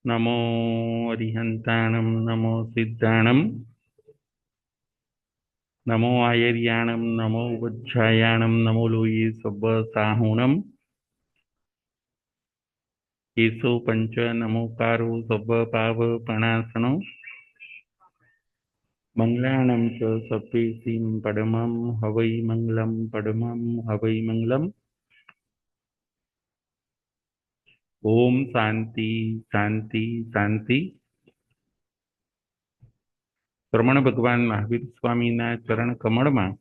नमो अरिहन्ताणं नमो सिद्धाणं नमो आयर्याणं नमो वज्रायाणं नमो लोये सब्बसाहूणं केशो पञ्च नमोकारो सब्बपावपणासनो मङ्गलानं च सप्रेसीं पदमं हवै मङ्गलं पदमं हवै मङ्गलम्। ओम शांति शांति शांति। रमण भगवान महावीर स्वामीना चरण कमळમાં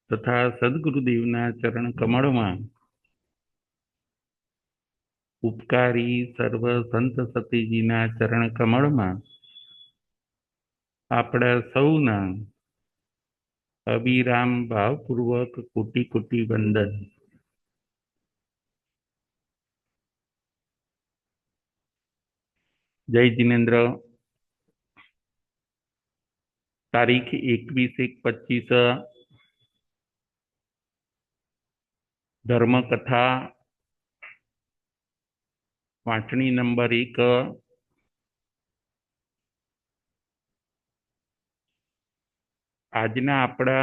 तथा सद्गुरुदेवना चरण कमळમાં उपकारी सर्व संत सतीजीना चरण कमळમાં આપણા સૌના અવિરામ ભાવપૂર્વક કોટી કોટી વંદન। જય जिनेन्द्र। तारीख 21/1/25 धर्मकथा वाचनी नंबर 1। આજના આપણા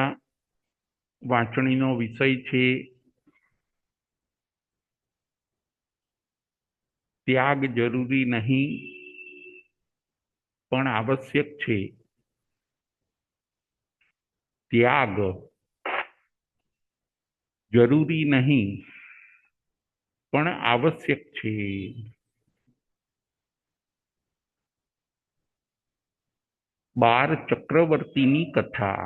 વાંચણીનો વિષય છે ત્યાગ જરૂરી નહીં પણ આવશ્યક છે। ત્યાગ જરૂરી નહીં પણ આવશ્યક છે। બાર ચક્રવર્તીની કથા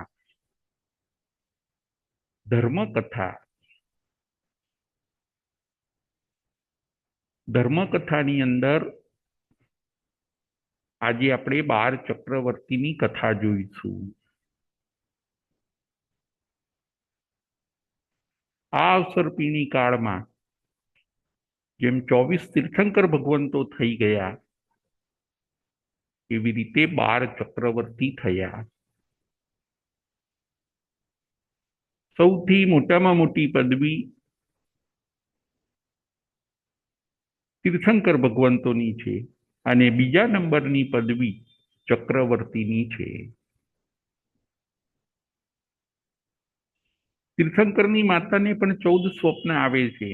ધર્મકથા। ધર્મકથાની અંદર આજે આપણે 12 ચક્રવર્તીની કથા જોઈશું। આ અવસરપીણી કાળમાં જેમ 24 તીર્થંકર ભગવંતો થઈ ગયા એવી રીતે 12 ચક્રવર્તી થયા। સૌથી મોટામાં મોટી પદવી તીર્થંકર ભગવંતોની છે અને બીજા નંબરની પદવી ચક્રવર્તીની છે। તીર્થંકરની માતાને પણ 14 સ્વપ્ન આવે છે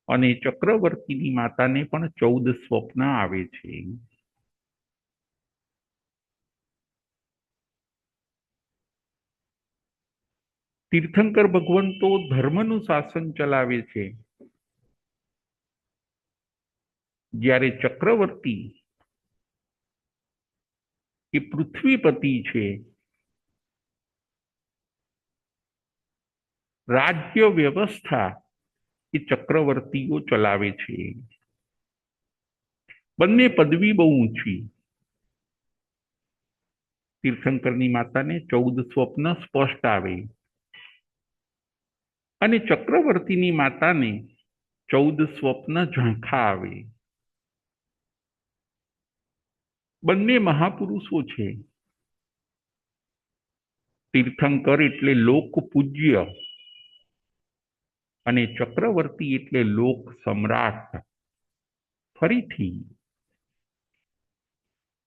અને ચક્રવર્તીની માતાને પણ 14 સ્વપ્ન આવે છે। તીર્થંકર ભગવંતો ધર્મનું શાસન ચલાવે છે, જ્યારે ચક્રવર્તી એ પૃથ્વીપતિ છે, રાજ્ય વ્યવસ્થા એ ચક્રવર્તીઓ ચલાવે છે। બંને પદવી બહુ ઊંચી। તીર્થંકરની માતાને 14 સ્વપ્ન સ્પષ્ટ આવે અને ચક્રવર્તીની માતાને 14 સ્વપ્ન ઝાંખા આવે। બંને મહાપુરુષો છે। તીર્થંકર એટલે લોક પૂજ્ય અને ચક્રવર્તી એટલે લોક સમ્રાટ। ફરીથી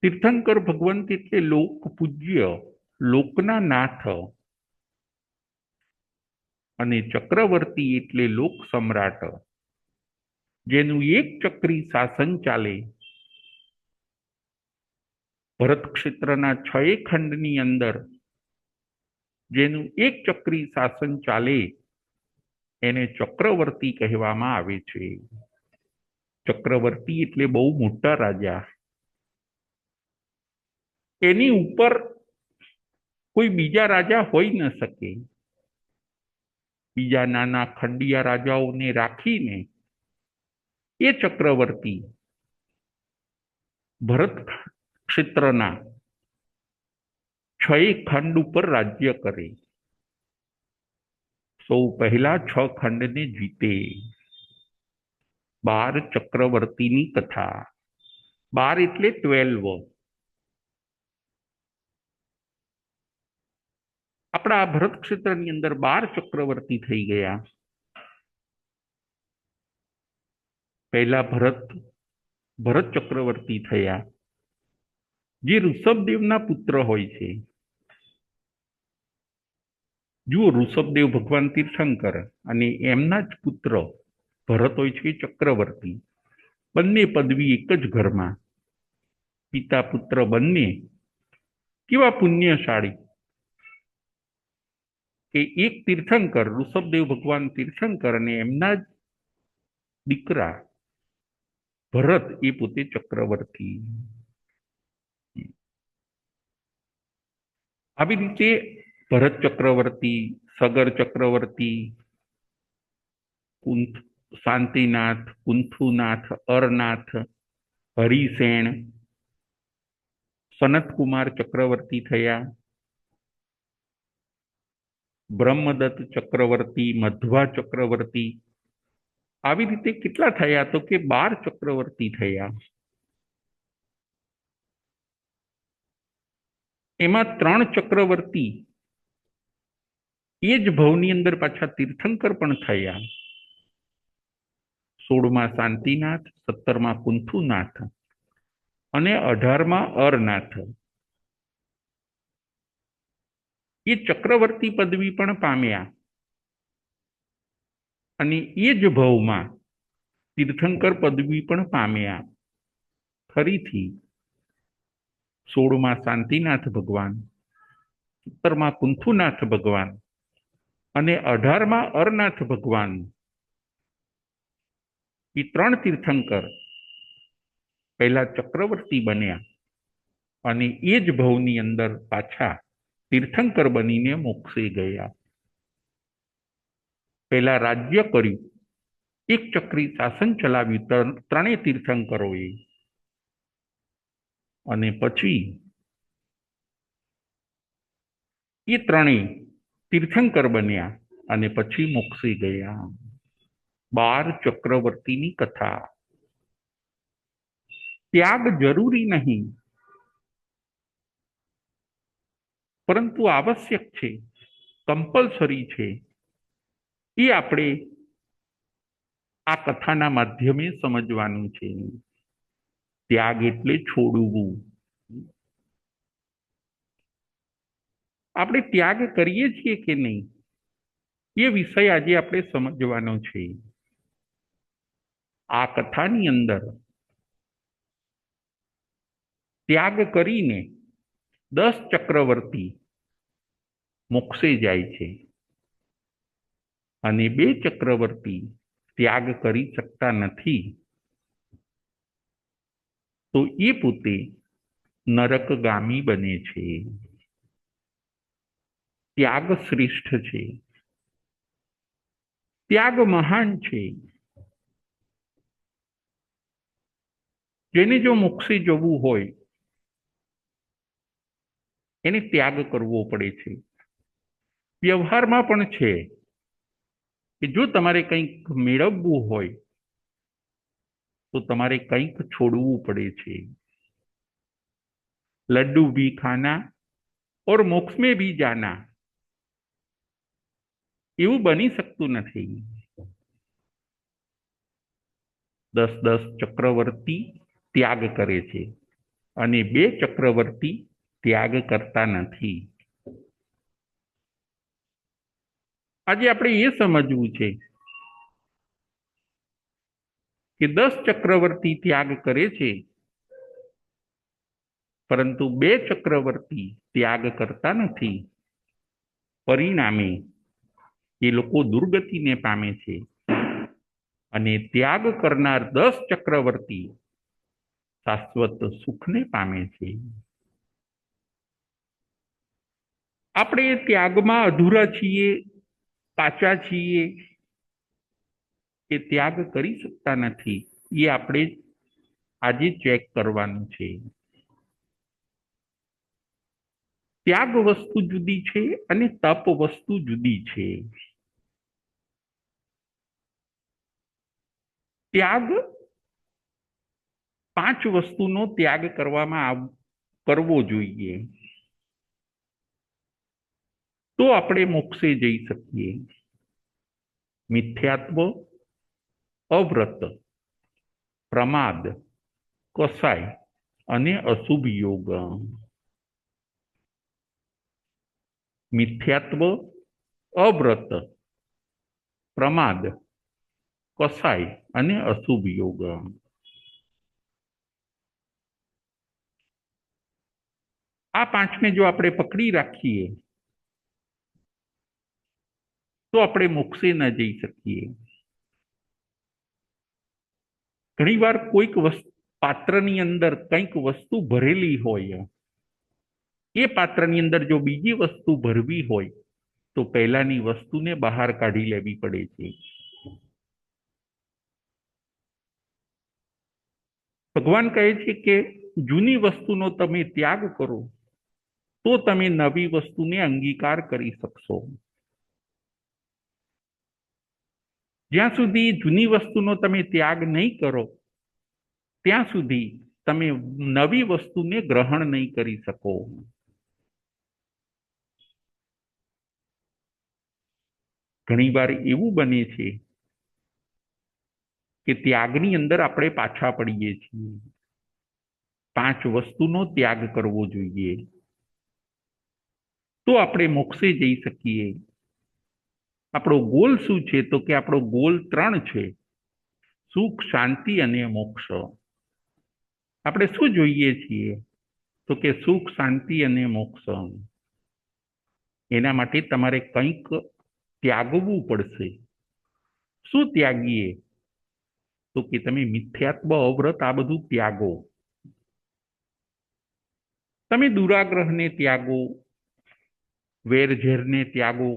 તીર્થંકર ભગવંત એટલે લોક પૂજ્ય, લોકના નાથ અને ચક્રવર્તી એટલે લોક સમ્રાટ, જેનું એક ચક્રી શાસન ચાલે। ભરત ક્ષેત્રના 6 ખંડની અંદર જેનું એક ચક્રી શાસન ચાલે એને ચક્રવર્તી કહેવામાં આવે છે। ચક્રવર્તી એટલે બહુ મોટા રાજા। એની ઉપર કોઈ બીજા રાજા હોઈ ન શકે। બીજા નાના ખંડિયા રાજાઓને રાખીને એ ચક્રવર્તી ભરત ક્ષેત્રના 6 ખંડ ઉપર રાજ્ય કરે। સૌ પહેલા 6 ખંડને જીતે। 12 ચક્રવર્તીની કથા। 12 એટલે 12। આપણા ભરત ક્ષેત્રની અંદર 12 ચક્રવર્તી થઈ ગયા। પહેલા ભરત ચક્રવર્તી થયા, જે ઋષભદેવના પુત્ર હોય છે. જુઓ, ઋષભદેવ ભગવાન તીર્થંકર અને એમના જ પુત્ર ભરત હોય છે ચક્રવર્તી. બંને પદવી એક જ ઘરમાં, પિતા પુત્ર બંને કેવા પુણ્યશાળી કે એક તીર્થંકર ઋષભદેવ ભગવાન તીર્થંકર અને એમના જ દીકરા ભરત એ પોતે ચક્રવર્તી. આવી રીતે ભરત ચક્રવર્તી, સગર ચક્રવર્તી, શાંતિનાથ, કુંથુનાથ, અરનાથ, હરિસેન, સનતકુમાર ચક્રવર્તી થયા, બ્રહ્મદત્ત ચક્રવર્તી, મધ્વા ચક્રવર્તી. આવી રીતે કેટલા થયા? તો કે 12 ચક્રવર્તી થયા. એમાં 3 ચક્રવર્તી એ જ ભવની અંદર પાછા તીર્થંકર પણ થયા. 16માં શાંતિનાથ, 17માં કુંથુનાથ અને 18માં અરનાથ. એ ચક્રવર્તી પદવી પણ પામ્યા અને એ જ ભવમાં તીર્થંકર પદવી પણ પામ્યા. ફરીથી 16માં શાંતિનાથ ભગવાન, 17માં કુંથુનાથ ભગવાન અને 18માં અરનાથ ભગવાન, એ 3 તીર્થંકર પહેલા ચક્રવર્તી બન્યા અને એ જ ભવની અંદર પાછા તીર્થંકર બનીને મોક્ષે ગયા. પહેલા રાજ્ય કર્યું, એક ચક્રી શાસન ચલાવ્યું ત્રણેય તીર્થંકરોએ, અને પછી એ ત્રણેય તીર્થંકર બન્યા અને પછી મોક્ષે ગયા. 12 ચક્રવર્તીની કથા. ત્યાગ જરૂરી નહીં, પરંતુ આવશ્યક છે, કમ્પલસરી છે. એ આપણે આ કથાના માધ્યમે સમજવાનું છે. ત્યાગ એટલે છોડવું. આપણે ત્યાગ કરીએ છીએ કે નહીં, એ વિષય આજે આપણે સમજવાનો છે. આ કથાની અંદર ત્યાગ કરીને 10 ચક્રવર્તી મોક્ષે જાય છે અને 2 ચક્રવર્તી ત્યાગ કરી શકતા નથી, તો એ પોતે નરકગામી બને છે. ત્યાગ શ્રેષ્ઠ છે, ત્યાગ મહાન છે. જેને જો મોક્ષે જવું હોય એને ત્યાગ કરવો પડે છે. વ્યવહારમાં પણ છે કે જો તમારે કંઈક મેળવવું હોય તો તમારે કંઈક છોડવું પડે છે. લડ્ડू भी खाना और मोक्ष में भी जाना, એવું બની શકતું નથી. 10 ચક્રવર્તી ત્યાગ કરે છે અને 2 ચક્રવર્તી ત્યાગ કરતા નથી. આજે આપણે એ સમજવું છે કે 10 ચક્રવર્તી ત્યાગ કરે છે, પરંતુ 2 ચક્રવર્તી ત્યાગ કરતા નથી. પરિણામે એ લોકો દુર્ગતિને પામે છે અને ત્યાગ કરનાર 10 ચક્રવર્તી શાશ્વત સુખને પામે છે. આપણે ત્યાગમાં અધૂરા છીએ, કાચા છીએ, કે ત્યાગ કરી શકતા નથી, એ આપણે આજે ચેક કરવાનું છે. ત્યાગ વસ્તુ જુદી છે અને તપ વસ્તુ જુદી છે. ત્યાગ 5 વસ્તુનો ત્યાગ કરવો જોઈએ, તો આપણે મોક્ષે જઈ શકીએ. મિથ્યાત્વ, અવ્રત, પ્રમાદ, કસાય અને અશુભ યોગ. મિથ્યાત્વ, અવ્રત, પ્રમાદ, કસાય અને અશુભ યોગ. આ પાંચને જો આપણે પકડી રાખીએ તો આપણે મોક્ષે ન જઈ શકીએ. ઘણીવાર કોઈક પાત્રની અંદર કંઈક વસ્તુ ભરેલી હોય, એ પાત્રની અંદર જો બીજી વસ્તુ ભરવી હોય તો પહેલાની વસ્તુને બહાર કાઢી લેવી પડે છે. ભગવાન કહે છે કે જૂની વસ્તુનો તમે ત્યાગ કરો તો તમે નવી વસ્તુને અંગીકાર કરી શકશો. જ્યાં સુધી જૂની વસ્તુનો તમે ત્યાગ નહીં કરો ત્યાં સુધી તમે નવી વસ્તુને ગ્રહણ નહીં કરી શકો. ઘણીવાર એવું બને છે કે ત્યાગની અંદર આપણે પાછા પડીએ છીએ. 5 વસ્તુનો ત્યાગ કરવો જોઈએ તો આપણે મોક્ષે જઈ શકીએ. આપણો ગોલ શું છે? તો કે આપણો ગોલ 3 છે: સુખ, શાંતિ અને મોક્ષ. આપણે શું જોઈએ છીએ? તો કે સુખ, શાંતિ અને મોક્ષ. એના માટે તમારે કંઈક ત્યાગવું પડશે. શું ત્યાગીએ? તો કે તમે મિથ્યાત્વ, અવ્રત આ બધું ત્યાગો. તમે દુરાગ્રહને ત્યાગો, વેરઝેરને ત્યાગો,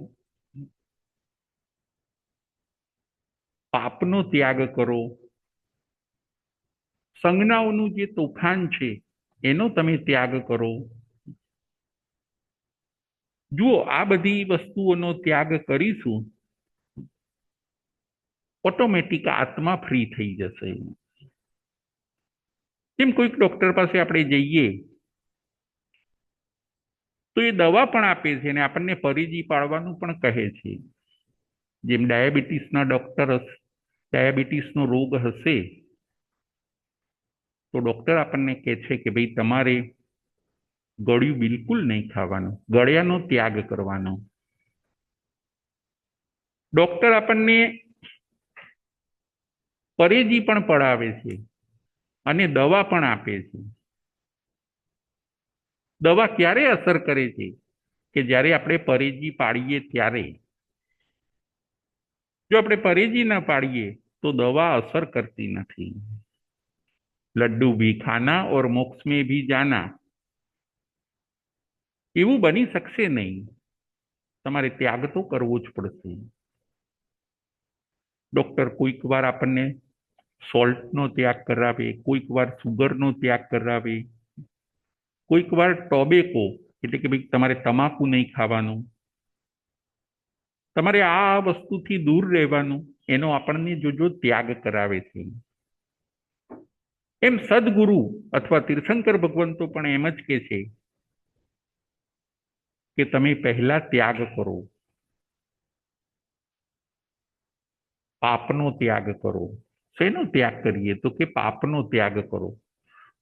પાપનો ત્યાગ કરો, સંજ્ઞાઓનું જે તોફાન છે એનો તમે ત્યાગ કરો. જુઓ, આ બધી વસ્તુઓનો ત્યાગ કરીશું ઓટોમેટિક આત્મા ફ્રી થઈ જશે. જેમ કોઈક ડોક્ટર પાસે આપણે જઈએ તો એ દવા પણ આપે છે અને આપણને પરેજી પાડવાનું પણ કહે છે. જેમ ડાયાબિટીસના ડોક્ટર, ડાયાબિટીસનો રોગ હશે તો ડોક્ટર આપણને કહે છે કે ભાઈ તમારે ગળ્યું બિલકુલ નહીં ખાવાનું, ગળ્યાનો ત્યાગ કરવાનો. ડોક્ટર આપણને પરેજી પણ પડાવે છે અને દવા પણ આપે છે. દવા ક્યારે અસર કરે છે? કે જ્યારે આપણે પરેજી પાડીએ ત્યારે. જો આપણે પરેજી ના પાડીએ તો દવા અસર કરતી નથી. લડ્ડુ ભી ખાના और મોક્ષ में भी जाना, એવું બની શકશે નહીં. તમારે ત્યાગ તો કરવો જ પડશે. ડોક્ટર કોઈક વાર આપણને સોલ્ટનો ત્યાગ કરાવે, કોઈક વાર સુગરનો ત્યાગ કરાવે, કોઈક વાર ટોબેકો એટલે કે ભાઈ તમારે તમાકુ નહીં ખાવાનું, તમારે આ વસ્તુથી દૂર રહેવાનું, એનો આપણને જો ત્યાગ કરાવે છે. એમ સદગુરુ અથવા તીર્થંકર ભગવંતો પણ એમ જ કહે છે કે તમે પહેલા ત્યાગ કરો, પાપનો ત્યાગ કરો. શેનો ત્યાગ કરીએ? તો કે પાપનો ત્યાગ કરો.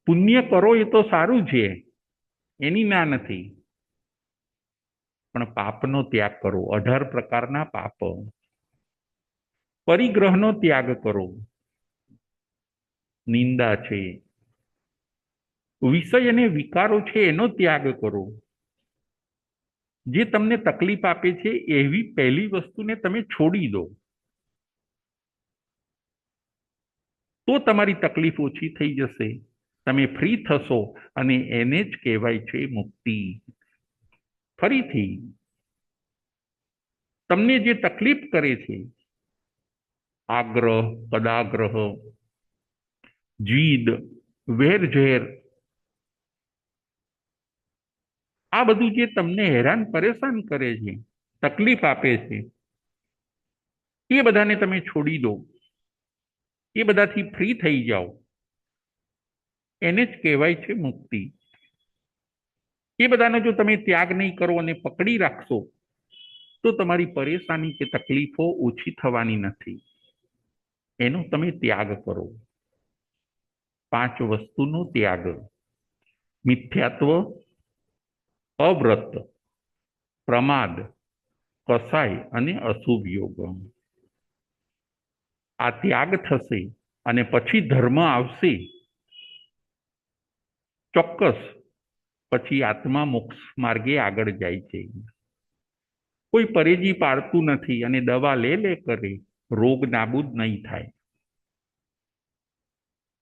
પુણ્ય કરો એ તો સારું છે, એની ના નથી, પણ પાપનો ત્યાગ કરો. 18 પ્રકારના પાપ. પરિગ્રહનો ત્યાગ કરો. નિંદા છે, વિષય અને વિકારો છે એનો ત્યાગ કરો. જે તમને તકલીફ આપે છે એવી પહેલી વસ્તુને તમે છોડી દો તો તમારી તકલીફ ઓછી થઈ જશે. તમે ફ્રી થશો અને એને જ કહેવાય છે મુક્તિ. ફરીથી તમને જે તકલીફ કરે છે, આગ્રહ, પદાગ્રહ, જીદ, વેરઝેર, આ બધું જે તમને હેરાન પરેશાન કરે છે, તકલીફ આપે છે, એ બધાને તમે છોડી દો, એ બધાથી ફ્રી થઈ જાઓ. એને જ કહેવાય છે મુક્તિ. એ બધાનો જો તમે ત્યાગ નહીં કરો અને પકડી રાખશો તો તમારી પરેશાની કે તકલીફો ઓછી થવાની નથી. એનો તમે ત્યાગ કરો. પાંચ વસ્તુનો ત્યાગ: મિથ્યાત્વ, અવ્રત, પ્રમાદ, કસાય અને અશુભ યોગ. આ ત્યાગ થશે અને પછી ધર્મ આવશે. ચોક્કસ પછી આત્મા મોક્ષ માર્ગે આગળ જાય છે. કોઈ પરેજી પાળતું નથી અને દવા લે કરે, રોગ નાબૂદ નહીં થાય.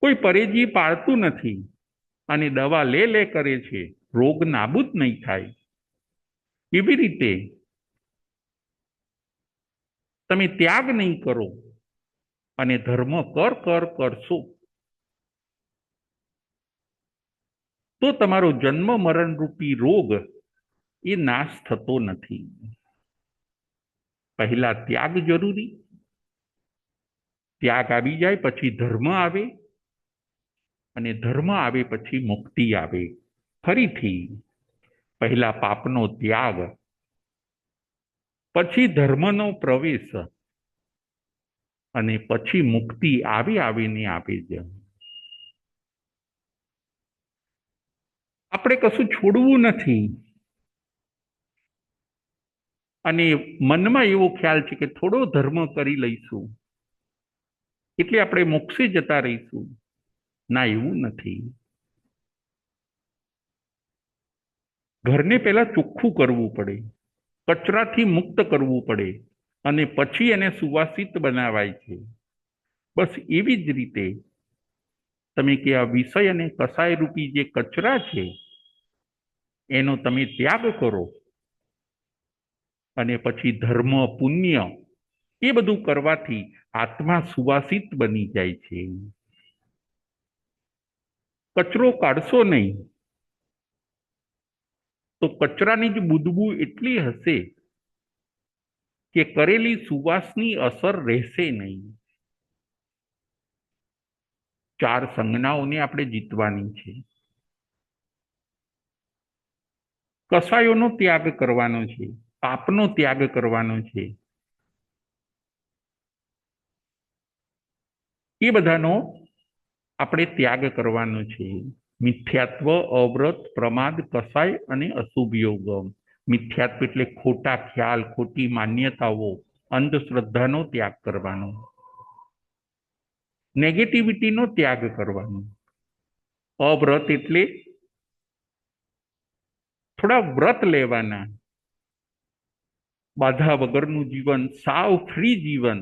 કોઈ પરેજી પાળતું નથી અને દવા લે કરે છે, રોગ નાબૂદ નહીં થાય. એવી રીતે તમે ત્યાગ નહીં કરો અને ધર્મ કરશો તો તમારો જન્મ મરણ રૂપી રોગ એ નાશ થતો નથી. પહેલા ત્યાગ જરૂરી, ત્યાગ આવી જાય પછી ધર્મ આવે, અને ધર્મ આવે પછી મુક્તિ આવે. ફરીથી પહેલા પાપનો ત્યાગ, પછી ધર્મનો પ્રવેશ, અને પછી મુક્તિ આવીને આપે છે. આપણે કશું છોડવું નથી, અને મનમાં એવો ખ્યાલ છે કે થોડો ધર્મ કરી લઈશું એટલે આપણે મોક્ષે જતા રહીશું. ના, એવું નથી. ઘરને પહેલા ચોખ્ખું કરવું પડે, કચરાથી મુક્ત કરવું પડે, અને પછી એને સુવાસિત બનાવાય છે. બસ એવી જ રીતે તમે કે આ વિષય અને કસાય રૂપી જે કચરા છે એનો તમે ત્યાગ કરો, અને પછી ધર્મ, પુણ્ય એ બધું કરવાથી આત્મા સુવાસિત બની જાય છે. કચરો કાઢશો નહીં તો કચરાની જ બુદબુ એટલી હશે કે કરેલી સુવાસની અસર રહેશે નહીં. ચાર સંજ્ઞાઓને આપણે જીતવાની છે. કસાયોનો ત્યાગ કરવાનો છે, પાપનો ત્યાગ કરવાનો છે. એ બધાનો આપણે ત્યાગ કરવાનો છે. મિથ્યાત્વ, અવ્રત, પ્રમાદ, કસાય અને અશુભ યોગ. મિથ્યાત્વ એટલે ખોટા ખ્યાલ, ખોટી માન્યતાઓ, અંધશ્રદ્ધાનો ત્યાગ કરવાનો. નેગેટિવિટીનો ત્યાગ કરવાનો. અવ્રત એટલે થોડા વ્રત લેવાના. બાધા વગરનું જીવન, સાવ ફ્રી જીવન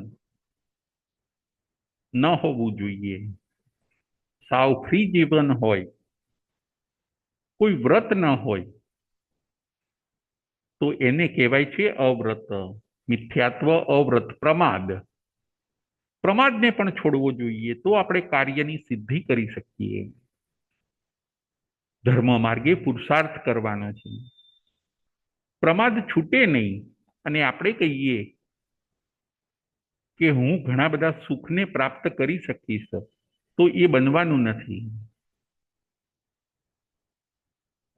ન હોવું જોઈએ. સાવ ફ્રી જીવન હોય, કોઈ વ્રત ન હોય, તો એને કહેવાય છે અવ્રત. મિથ્યાત્વ, અવ્રત, પ્રમાદ. પ્રમાદને પણ છોડવો જોઈએ, તો આપણે કાર્યની સિદ્ધિ કરી શકીએ. ધર્મ માર્ગે પુરુષાર્થ કરવાનો છે. પ્રમાદ છૂટે નહીં, અને આપણે કહીએ કે હું ઘણા બધા સુખને પ્રાપ્ત કરી શકીશ, તો એ બનવાનું નથી.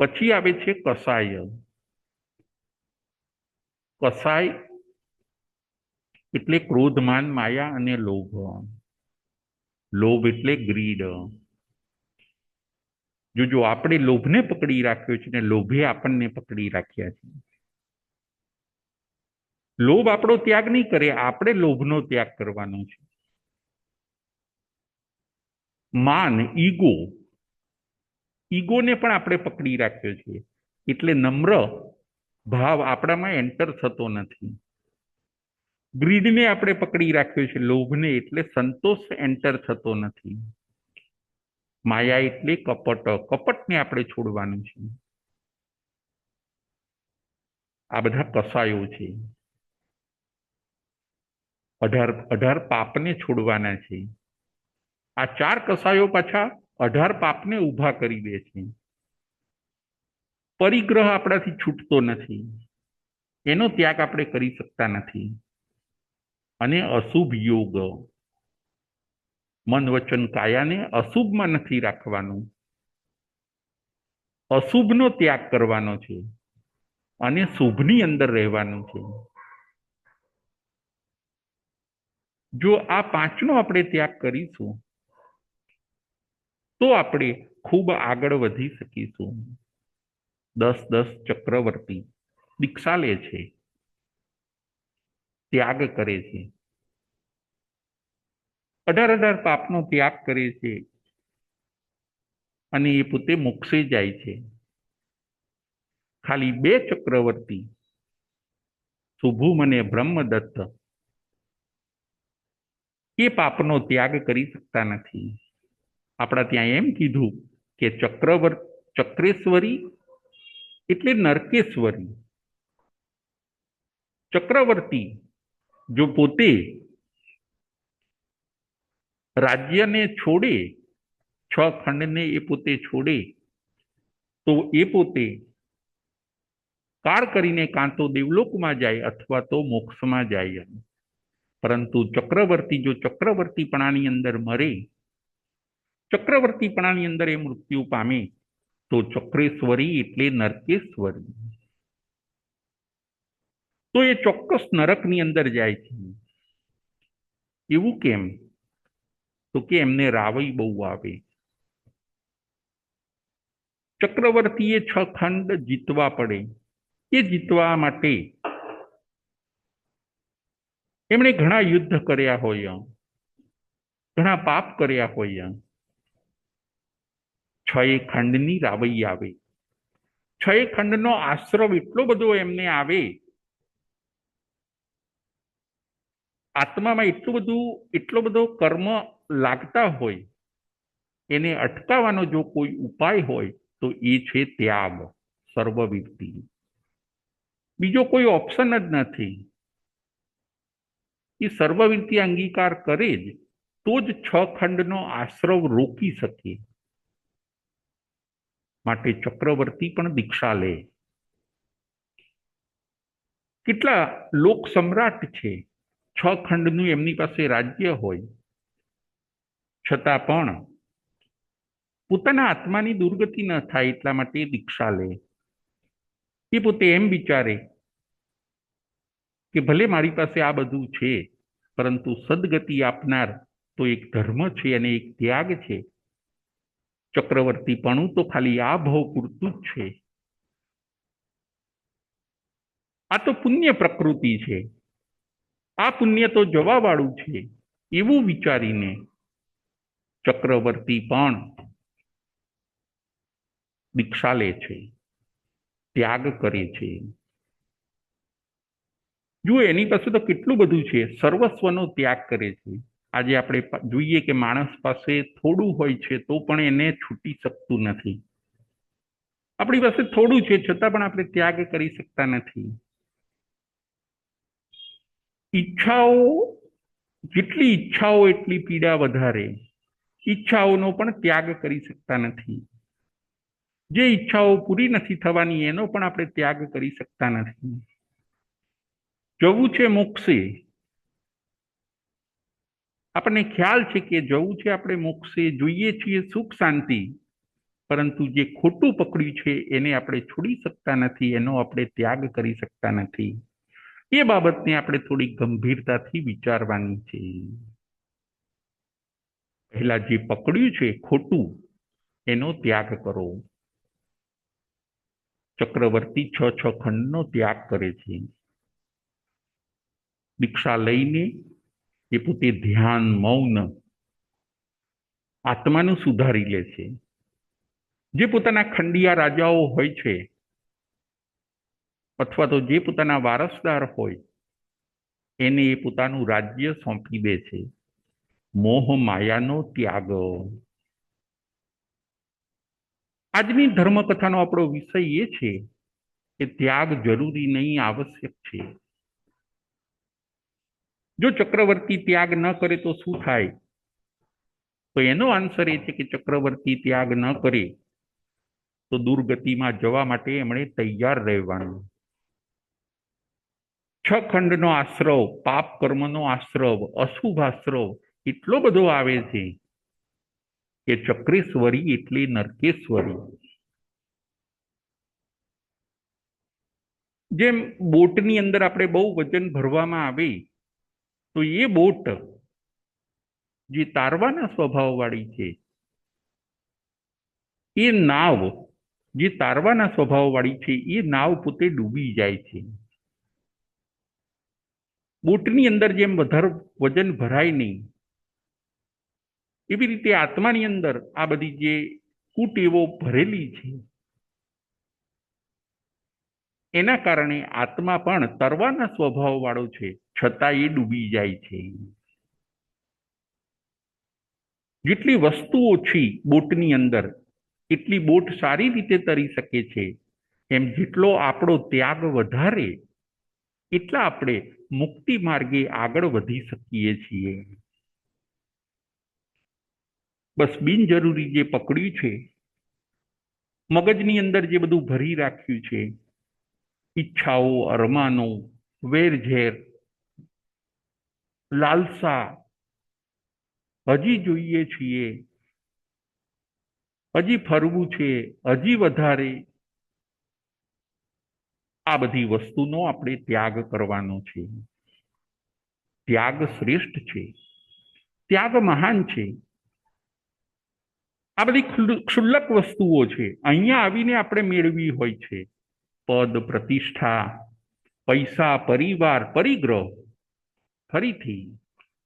પછી આવે છે કસાય. કસાય એટલે ક્રોધ, માન, માયા અને લોભ. લોભ એટલે ગ્રીડ. જો આપણે લોભને પકડી રાખ્યો છે ને લોભે આપણને પકડી રાખ્યા છે. લોભ આપણો ત્યાગ નહીં કરે, આપણે લોભનો ત્યાગ કરવાનો છે. માન, ઈગોને પણ આપણે પકડી રાખ્યો છે, એટલે નમ્ર ભાવ આપણામાં એન્ટર થતો નથી. ગ્રીડને આપણે પકડી રાખ્યો છે, લોભને, એટલે સંતોષ એન્ટર થતો નથી. માયા એટલે કપટ, કપટને આપણે છોડવાનું છે. આ બધા કસાયો છે. 18 પાપને છોડવાના છે. આ ચાર કસાયો પાછા 18 પાપને ઊભા કરી દે છે. પરિગ્રહ આપણાથી છૂટતો નથી, એનો ત્યાગ આપણે કરી શકતા નથી. અને અશુભ યોગ, મન, વચન, કાયાને અશુભમાં નથી રાખવાનું. અશુભનો ત્યાગ કરવાનો છે અને શુભની અંદર રહેવાનું છે. જો આ પાંચનો આપણે ત્યાગ કરીશું તો આપણે ખૂબ આગળ વધી શકીશું. 10 ચક્રવર્તી દીક્ષા લે છે, ત્યાગ કરે છે, 18 પાપનો ત્યાગ કરે છે અને એ પોતે મોક્ષે જાય છે. ખાલી 2 ચક્રવર્તી શુભુમ અને બ્રહ્મદત્ત એ પાપનો ત્યાગ કરી શકતા નથી. આપણા ત્યાં એમ કીધું કે ચક્રેશ્વરી એટલે નરકેશ્વરી. ચક્રવર્તી જો પોતે રાજ્યને છોડે, 6 ખંડને એ પોતે છોડે, તો એ પોતે કાર કરીને કાં તો દેવલોકમાં જાય અથવા તો મોક્ષમાં જાય. પરંતુ ચક્રવર્તી જો ચક્રવર્તીપણાની અંદર મરે, ચક્રવર્તીપણાની અંદર એ મૃત્યુ પામે, તો ચક્રેશ્વરી એટલે નરકેશ્વરી. તો એ ચોક્કસ નરકની અંદર જાય છે. એવું કેમ? તો કે એમને રાવઈ બહુ આવે. ચક્રવર્તીએ 6 ખંડ જીતવા પડે. એ જીતવા માટે એમણે ઘણા યુદ્ધ કર્યા હોય, ઘણા પાપ કર્યા હોય. 6 ખંડની રાવઈ આવે. 6 ખંડનો આશ્રવ એટલો બધો એમને આવે, આત્મામાં એટલો બધો કર્મ લાગતા હોય, એને અટકાવવાનો જો કોઈ ઉપાય હોય તો એ છે ત્યાગ, સર્વવિરતિ. બીજો કોઈ ઓપ્શન જ નથી. એ સર્વવિરતિ અંગીકાર કરે જ તો જ 6 ખંડનો આશ્રવ રોકી શકે. માટે ચક્રવર્તી પણ દીક્ષા લે. કેટલા લોક સમ્રાટ છે, 6 ખંડનું એમની પાસે રાજ્ય હોય, છતાં પણ પોતાના આત્માની દુર્ગતિ ન થાય એટલા માટે દીક્ષા લે. એ પોતે એમ વિચારે કે ભલે મારી પાસે આ બધું છે, પરંતુ સદગતિ આપનાર તો એક ધર્મ છે અને એક ત્યાગ છે. ચક્રવર્તીપણું તો ખાલી આ ભવ પૂરતું જ છે. આ તો પુણ્ય પ્રકૃતિ છે, આ પુણ્ય તો જવાવાળું છે. એવું વિચારીને ચક્રવર્તી પણ દીક્ષા લે છે, ત્યાગ કરે છે. જુઓ, એની પાસે તો કેટલું બધું છે, સર્વસ્વનો ત્યાગ કરે છે. આજે આપણે જોઈએ કે માણસ પાસે થોડું હોય છે તો પણ એને છૂટી શકતું નથી. આપણી પાસે થોડું છે છતાં પણ આપણે ત્યાગ કરી શકતા નથી. ઈચ્છાઓ, જેટલી ઈચ્છાઓ એટલી પીડા વધારે. ઈચ્છાઓનો પણ ત્યાગ કરી શકતા નથી. જે ઈચ્છાઓ પૂરી નથી થવાની એનો પણ આપણે ત્યાગ કરી શકતા નથી. જવું છે મોક્ષે, આપણને ખ્યાલ છે કે જવું છે આપણે મોક્ષે, જોઈએ છીએ સુખ શાંતિ, પરંતુ જે ખોટું પકડ્યું છે એને આપણે છોડી શકતા નથી, એનો આપણે ત્યાગ કરી શકતા નથી. એ બાબતને આપણે થોડી ગંભીરતાથી વિચારવાની છે. પહેલા જે પકડ્યું છે ખોટું, એનો ત્યાગ કરો. ચક્રવર્તી 6 ખંડનો ત્યાગ કરે છે. દીક્ષા લઈને એ પોતે ધ્યાન, મૌન, આત્માનું સુધારી લે છે. જે પોતાના ખંડિયા રાજાઓ હોય છે અથવા તો જે પોતાના વારસદાર હોય એને એ પોતાનું રાજ્ય સોંપી દે છે. મોહ માયાનો ત્યાગ. આજની ધર્મકથાનો આપણો વિષય એ છે કે ત્યાગ જરૂરી નહીં, આવશ્યક છે. જો ચક્રવર્તી ત્યાગ ન કરે તો શું થાય? તો એનો આન્સર એ છે કે ચક્રવર્તી ત્યાગ ન કરે તો દુર્ગતિમાં જવા માટે એમણે તૈયાર રહેવાનું. 6 ખંડનો આશ્રવ, પાપ કર્મનો આશ્રવ, અશુભ આશ્રવ એટલો બધો આવે છે કે ચક્રેશ્વરી એટલે નરકેશ્વરી. જેમ બોટની અંદર આપણે બહુ વજન ભરવામાં આવે તો એ બોટ જે તારવાના સ્વભાવ વાળી છે એ નાવ જે તારવાના સ્વભાવવાળી છે એ નાવ પોતે ડૂબી જાય છે. બોટની અંદર જેમ વધારે વજન ભરાય નહીં, એવી રીતે આત્માની અંદર આ બધી જે કુટેવો ભરેલી છે એના કારણે આત્મા પણ તરવાના સ્વભાવવાળો છે, છતાં એ ડૂબી જાય છે. જેટલી વસ્તુ ઓછી બોટની અંદર એટલી બોટ સારી રીતે તરી શકે છે. એમ જેટલો આપણો ત્યાગ વધારે એટલા આપણે મુક્તિ માર્ગે આગળ વધી શકીએ છીએ. બસ બિનજરૂરી જે પકડ્યું છે, મગજની અંદર જે બધું ભરી રાખ્યું છે, ઈચ્છાઓ, અરમાનો, વેરઝેર, લાલસા, હજી જોઈએ છીએ, હજી ફરવું છે, હજી વધારે, આ બધી વસ્તુનો આપણે ત્યાગ કરવાનો છે. ત્યાગ શ્રેષ્ઠ છે, ત્યાગ મહાન છે. આ બધી ક્ષુલ્લક વસ્તુઓ છે, અહીંયા આવીને આપણે મેળવી હોય છે. પદ, પ્રતિષ્ઠા, પૈસા, પરિવાર, પરિગ્રહ, ફરીથી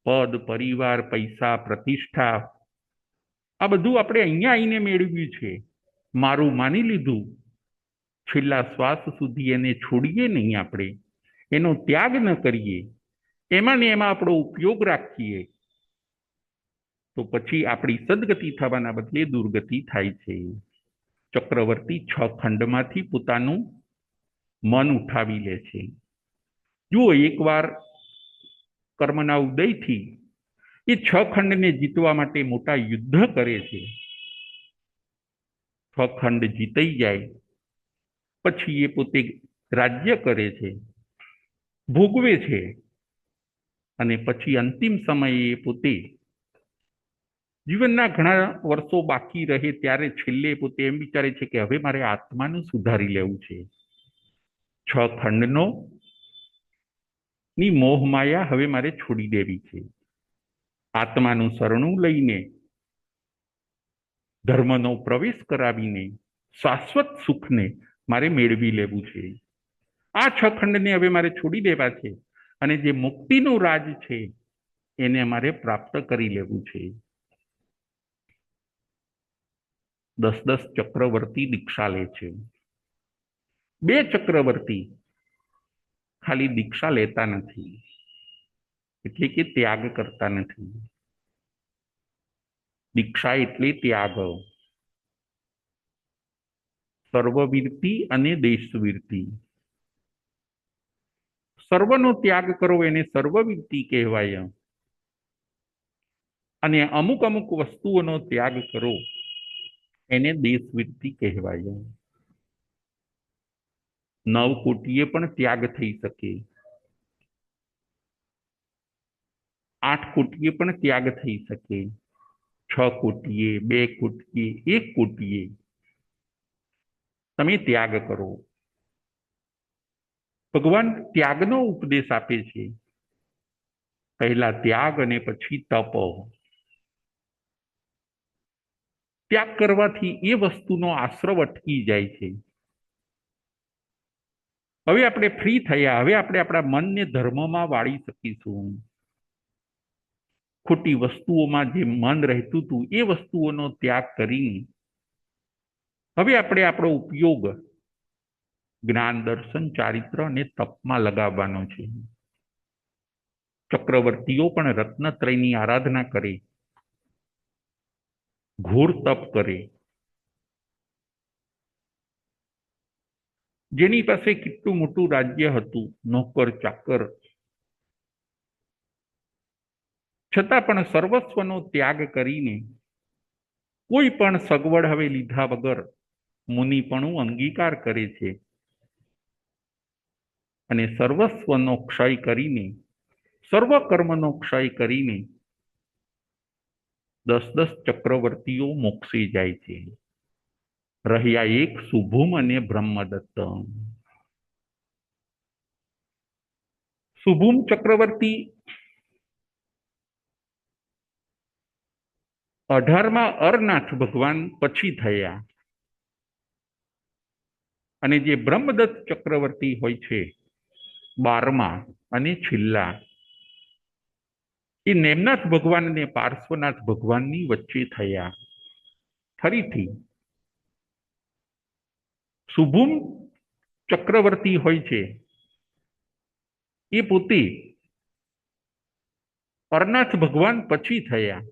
પદ, પરિવાર, પૈસા, પ્રતિષ્ઠા, આ બધું આપણે અહીંયા આવીને મેળવ્યું છે. મારું માની લીધું, છેલ્લા શ્વાસ સુધી એને છોડીએ નહીં, આપણે એનો ત્યાગ ન કરીએ, એમાં ને એમાં આપણો ઉપયોગ રાખીએ, તો પછી આપણી સદગતિ થવાના બદલે દુર્ગતિ થાય છે. ચક્રવર્તી 6 ખંડમાંથી પોતાનું મન ઉઠાવી લે છે. જુઓ, એકવાર કર્મના ઉદયથી એ 6 ખંડને જીતવા માટે મોટા યુદ્ધ કરે છે. 6 ખંડ જીતાઈ જાય પછી એ પોતે રાજ્ય કરે છે, ભોગવે છે, અને પછી અંતિમ સમયે પોતે જીવનના ઘણા વર્ષો બાકી રહે ત્યારે છેલ્લે પોતે એમ વિચારે છે કે હવે મારે આત્માનું સુધારી લેવું છે. 6 ખંડનો ની મોહમાયા હવે મારે છોડી દેવી છે. આત્માનું શરણું લઈને, ધર્મનો પ્રવેશ કરાવીને શાશ્વત સુખને મારે મેળવી લેવું છે. આ 6 ખંડને હવે મારે છોડી દેવા છે અને જે મુક્તિનું રાજ છે એને મારે પ્રાપ્ત કરી લેવું છે. 10 ચક્રવર્તી દીક્ષા લે છે. 2 ચક્રવર્તી ખાલી દીક્ષા લેતા નથી, એટલે કે ત્યાગ કરતા નથી. દીક્ષા એટલે ત્યાગ. સર્વવીરતિ અને દેશવીરતિ. સર્વનો ત્યાગ કરો એને સર્વવીરતિ કહેવાય, અને અમુક અમુક વસ્તુઓનો ત્યાગ કરો એને દેશવીરતિ કહેવાય. 9 કોટીએ પણ ત્યાગ થઈ શકે, 8 કોટીએ પણ ત્યાગ થઈ શકે, 6 કોટીએ, 2 કોટીએ, 1 કોટીએ તમે ત્યાગ કરો. ભગવાન ત્યાગનો ઉપદેશ આપે છે. પહેલા ત્યાગ અને પછી તપ. ત્યાગ કરવાથી એ વસ્તુનો આશ્રવ અટકી જાય છે. હવે આપણે ફ્રી થયા, હવે આપણે આપણા મનને ધર્મમાં વાળી શકીશું. ખોટી વસ્તુઓમાં જે મન રહેતું હતું એ વસ્તુઓનો ત્યાગ કરીને હવે આપણે આપણો ઉપયોગ જ્ઞાન, દર્શન, ચારિત્ર અને તપમાં લગાવવાનો છે. ચક્રવર્તીઓ પણ રત્નત્રયની આરાધના કરે, ઘોર તપ કરે. જેની પાસે કેટલું મોટું રાજ્ય હતું, નોકર ચાકર, છતાં પણ સર્વસ્વનો ત્યાગ કરીને કોઈ પણ સગવડ હવે લીધા વગર મુનિપણું અંગીકાર કરે છે અને સર્વસ્વનો ક્ષય કરીને, સર્વ કર્મનો ક્ષય કરીને 10 ચક્રવર્તીઓ મોક્ષે જાય છે. રહ્યા એક શુભુમ અને બ્રહ્મદત્ત. શુભુમ ચક્રવર્તી 18મા અરનાથ ભગવાન પછી થયા. અને જે બ્રહ્મદત્ત ચક્રવર્તી હોય છે 12મા અને છેલ્લા, એ નેમનાથ ભગવાન અને પાર્શ્વનાથ ભગવાનની વચ્ચે થયા. ફરીથી શુભુમ ચક્રવર્તી હોય છે એ પોતે અરનાથ ભગવાન પછી થયા,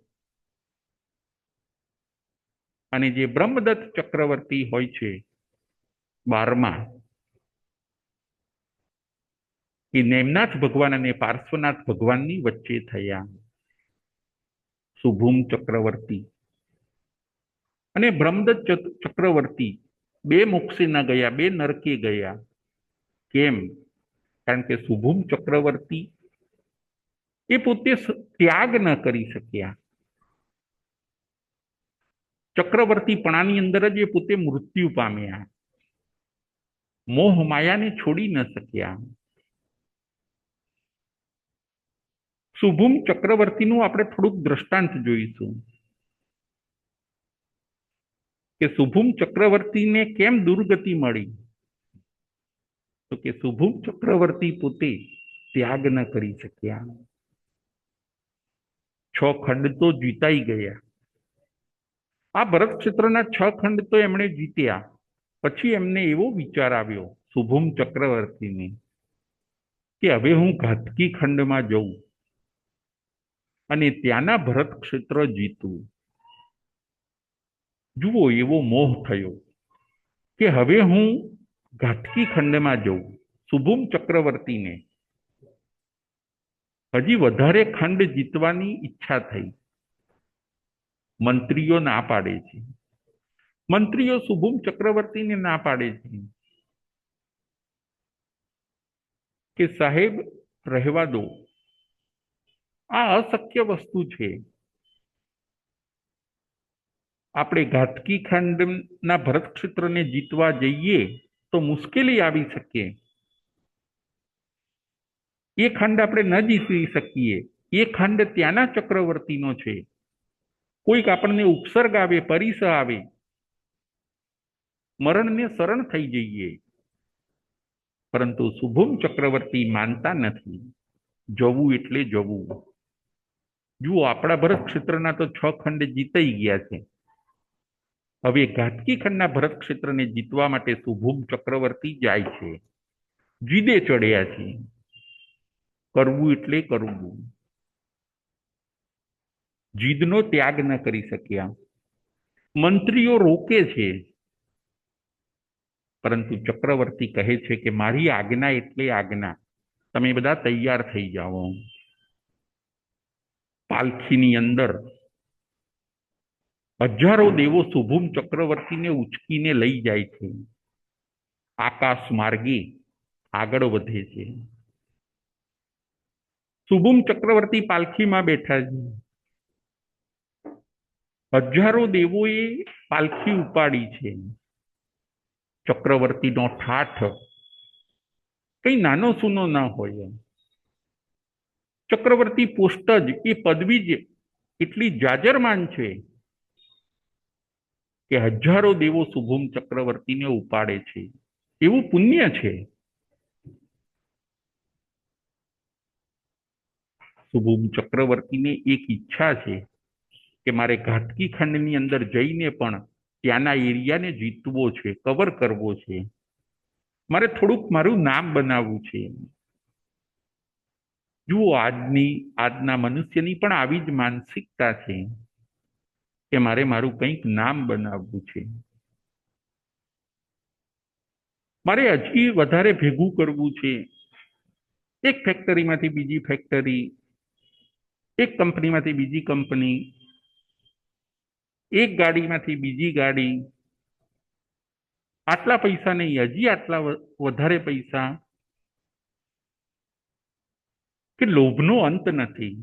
અને જે બ્રહ્મદત્ત ચક્રવર્તી હોય છે 12મા, એ નેમનાથ ભગવાન અને પાર્શ્વનાથ ભગવાનની વચ્ચે થયા. શુભુમ ચક્રવર્તી અને બ્રહ્મદત્ત ચક્રવર્તી બે મોક્ષે ન ગયા, બે નરકે ગયા. કેમ? કારણ કે શુભુમ ચક્રવર્તી એ પોતે ત્યાગ ન કરી શક્યા. ચક્રવર્તીપણાની અંદર જ એ પોતે મૃત્યુ પામ્યા, મોહ માયાને છોડી ન શક્યા. શુભુમ ચક્રવર્તીનું આપણે થોડુંક દ્રષ્ટાંત જોઈશું કે શુભુમ ચક્રવર્તીને કેમ દુર્ગતિ મળી. તો કે શુભુમ ચક્રવર્તી પોતે ત્યાગ ન કરી શક્યા. 6 ખંડ તો જીતાઈ ગયા. આ ભરત ક્ષેત્રના 6 ખંડ તો એમણે જીત્યા. પછી એમને એવો વિચાર આવ્યો શુભુમ ચક્રવર્તીને કે હવે હું ઘાતકી ખંડમાં જઉં અને ત્યાંના ભરત ક્ષેત્ર જીતું. જુઓ, એવો મોહ થયો કે હવે હું ઘાતકી ખંડમાં જઉં. શુભુમ ચક્રવર્તીને હજી વધારે ખંડ જીતવાની ઈચ્છા થઈ. મંત્રીઓ ના પાડે છે. મંત્રીઓ શુભુમ ચક્રવર્તીને ના પાડે છે કે સાહેબ રહેવા દો, આ અશક્ય વસ્તુ છે. આપણે ઘાતકી ખંડના ભરત ક્ષેત્રને જીતવા જઈએ તો મુશ્કેલી આવી શકે. એ ખંડ આપણે ન જીતી શકીએ. એ ખંડ ત્યાંના ચક્રવર્તીનો છે. કોઈક આપણને ઉપસર્ગ આવે, પરિસ આવે, મરણને શરણ થઈ જઈએ. પરંતુ શુભુમ ચક્રવર્તી માનતા નથી. જવું એટલે જવું. જુઓ, આપણા ભરત ક્ષેત્રના તો 6 ખંડ જીતાઈ ગયા છે. હવે ઘાતકી ખંડના ભરત ક્ષેત્રને જીતવા માટે શુભુમ ચક્રવર્તી જાય છે. જીદે ચડ્યા છે. કરવું એટલે કરવું. જીદનો ત્યાગ ન કરી શક્યા. મંત્રીઓ રોકે છે, પરંતુ ચક્રવર્તી કહે છે કે મારી આજ્ઞા એટલે આજ્ઞા, તમે બધા તૈયાર થઈ જાઓ. પાલખીની અંદર હજારો દેવો શુભુમ ચક્રવર્તીને ઉચકીને લઈ જાય છે. આકાશ માર્ગે આગળ વધે છે. શુભુમ ચક્રવર્તી પાલખીમાં બેઠા છે. હજારો દેવોએ પાલખી ઉપાડી છે. ચક્રવર્તીનો ઠાઠ કઈ નાનો સૂનો ના હોય. ચક્રવર્તી પોસ્ટ જ, એ પદવી જ એટલી જાજરમાન છે કે હજારો દેવો શુભુમ ચક્રવર્તીને ઉપાડે છે. એવું પુણ્ય છે. શુભુમ ચક્રવર્તીને એક ઈચ્છા છે કે મારે ઘાતકી ખંડની અંદર જઈને પણ ત્યાંના એરિયાને જીતવો છે, કવર કરવો છે. મારે થોડુંક મારું નામ બનાવવું છે. જુઓ, આજના મનુષ્યની પણ આવી જ માનસિકતા છે કે મારે મારું કંઈક નામ બનાવવું છે. મારે હજી વધારે ભેગું કરવું છે. એક ફેક્ટરીમાંથી બીજી ફેક્ટરી, એક કંપનીમાંથી બીજી કંપની, એક ગાડીમાંથી બીજી ગાડી. આટલા પૈસા નહીં, હજી આટલા વધારે પૈસા. કે લોભનો અંત નથી.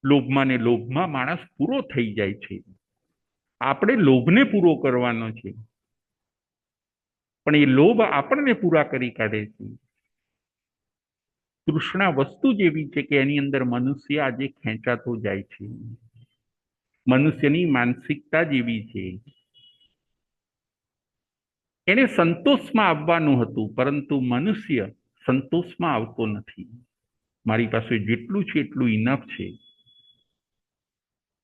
લોભમાં ને લોભમાં માણસ પૂરો થઈ જાય છે. આપણે લોભને પૂરો કરવાનો છે, પણ એ લોભ આપણને પૂરા કરી કાઢે છે. તૃષ્ણા વસ્તુ જેવી છે કે એની અંદર મનુષ્ય આજે ખેંચાતો જાય છે. મનુષ્યની માનસિકતા જેવી છે. એને સંતોષમાં આવવાનું હતું, પરંતુ મનુષ્ય સંતોષમાં આવતો નથી. મારી પાસે જેટલું છે એટલું ઇનફ છે.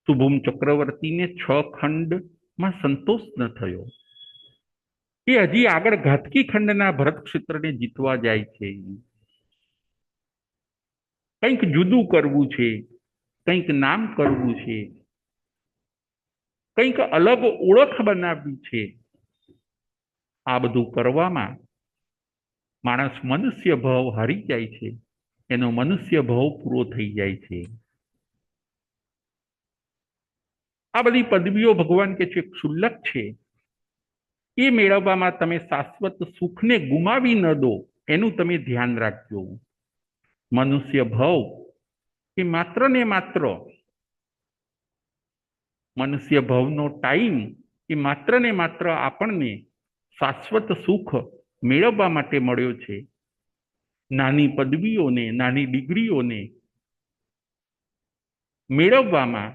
શુભમ ચક્રવર્તીને 6 ખંડમાં સંતોષ ન થયો. એ હજી આગળ ઘાતકી ખંડના ભરત ક્ષેત્રને જીતવા જાય છે. કંઈક જુદું કરવું છે, કંઈક નામ કરવું છે, કંઈક અલગ ઓળખ બનાવવી છે. આ બધું કરવામાં માણસ મનુષ્ય ભાવ હારી જાય છે, એનો મનુષ્ય ભાવ પૂરો થઈ જાય છે. આ બધી પદવીઓ ભગવાન કે છે ક્ષુલ્લક છે. એ મેળવવામાં તમે શાશ્વત સુખને ગુમાવી ન દો, એનું તમે ધ્યાન રાખજો. મનુષ્ય ભાવ એ માત્ર ને માત્ર મનુષ્ય ભાવનો ટાઈમ એ માત્ર ને માત્ર આપણને શાશ્વત સુખ મેળવવા માટે મળ્યો છે. નાની પદવીઓને, નાની ડિગ્રીઓને મેળવવામાં,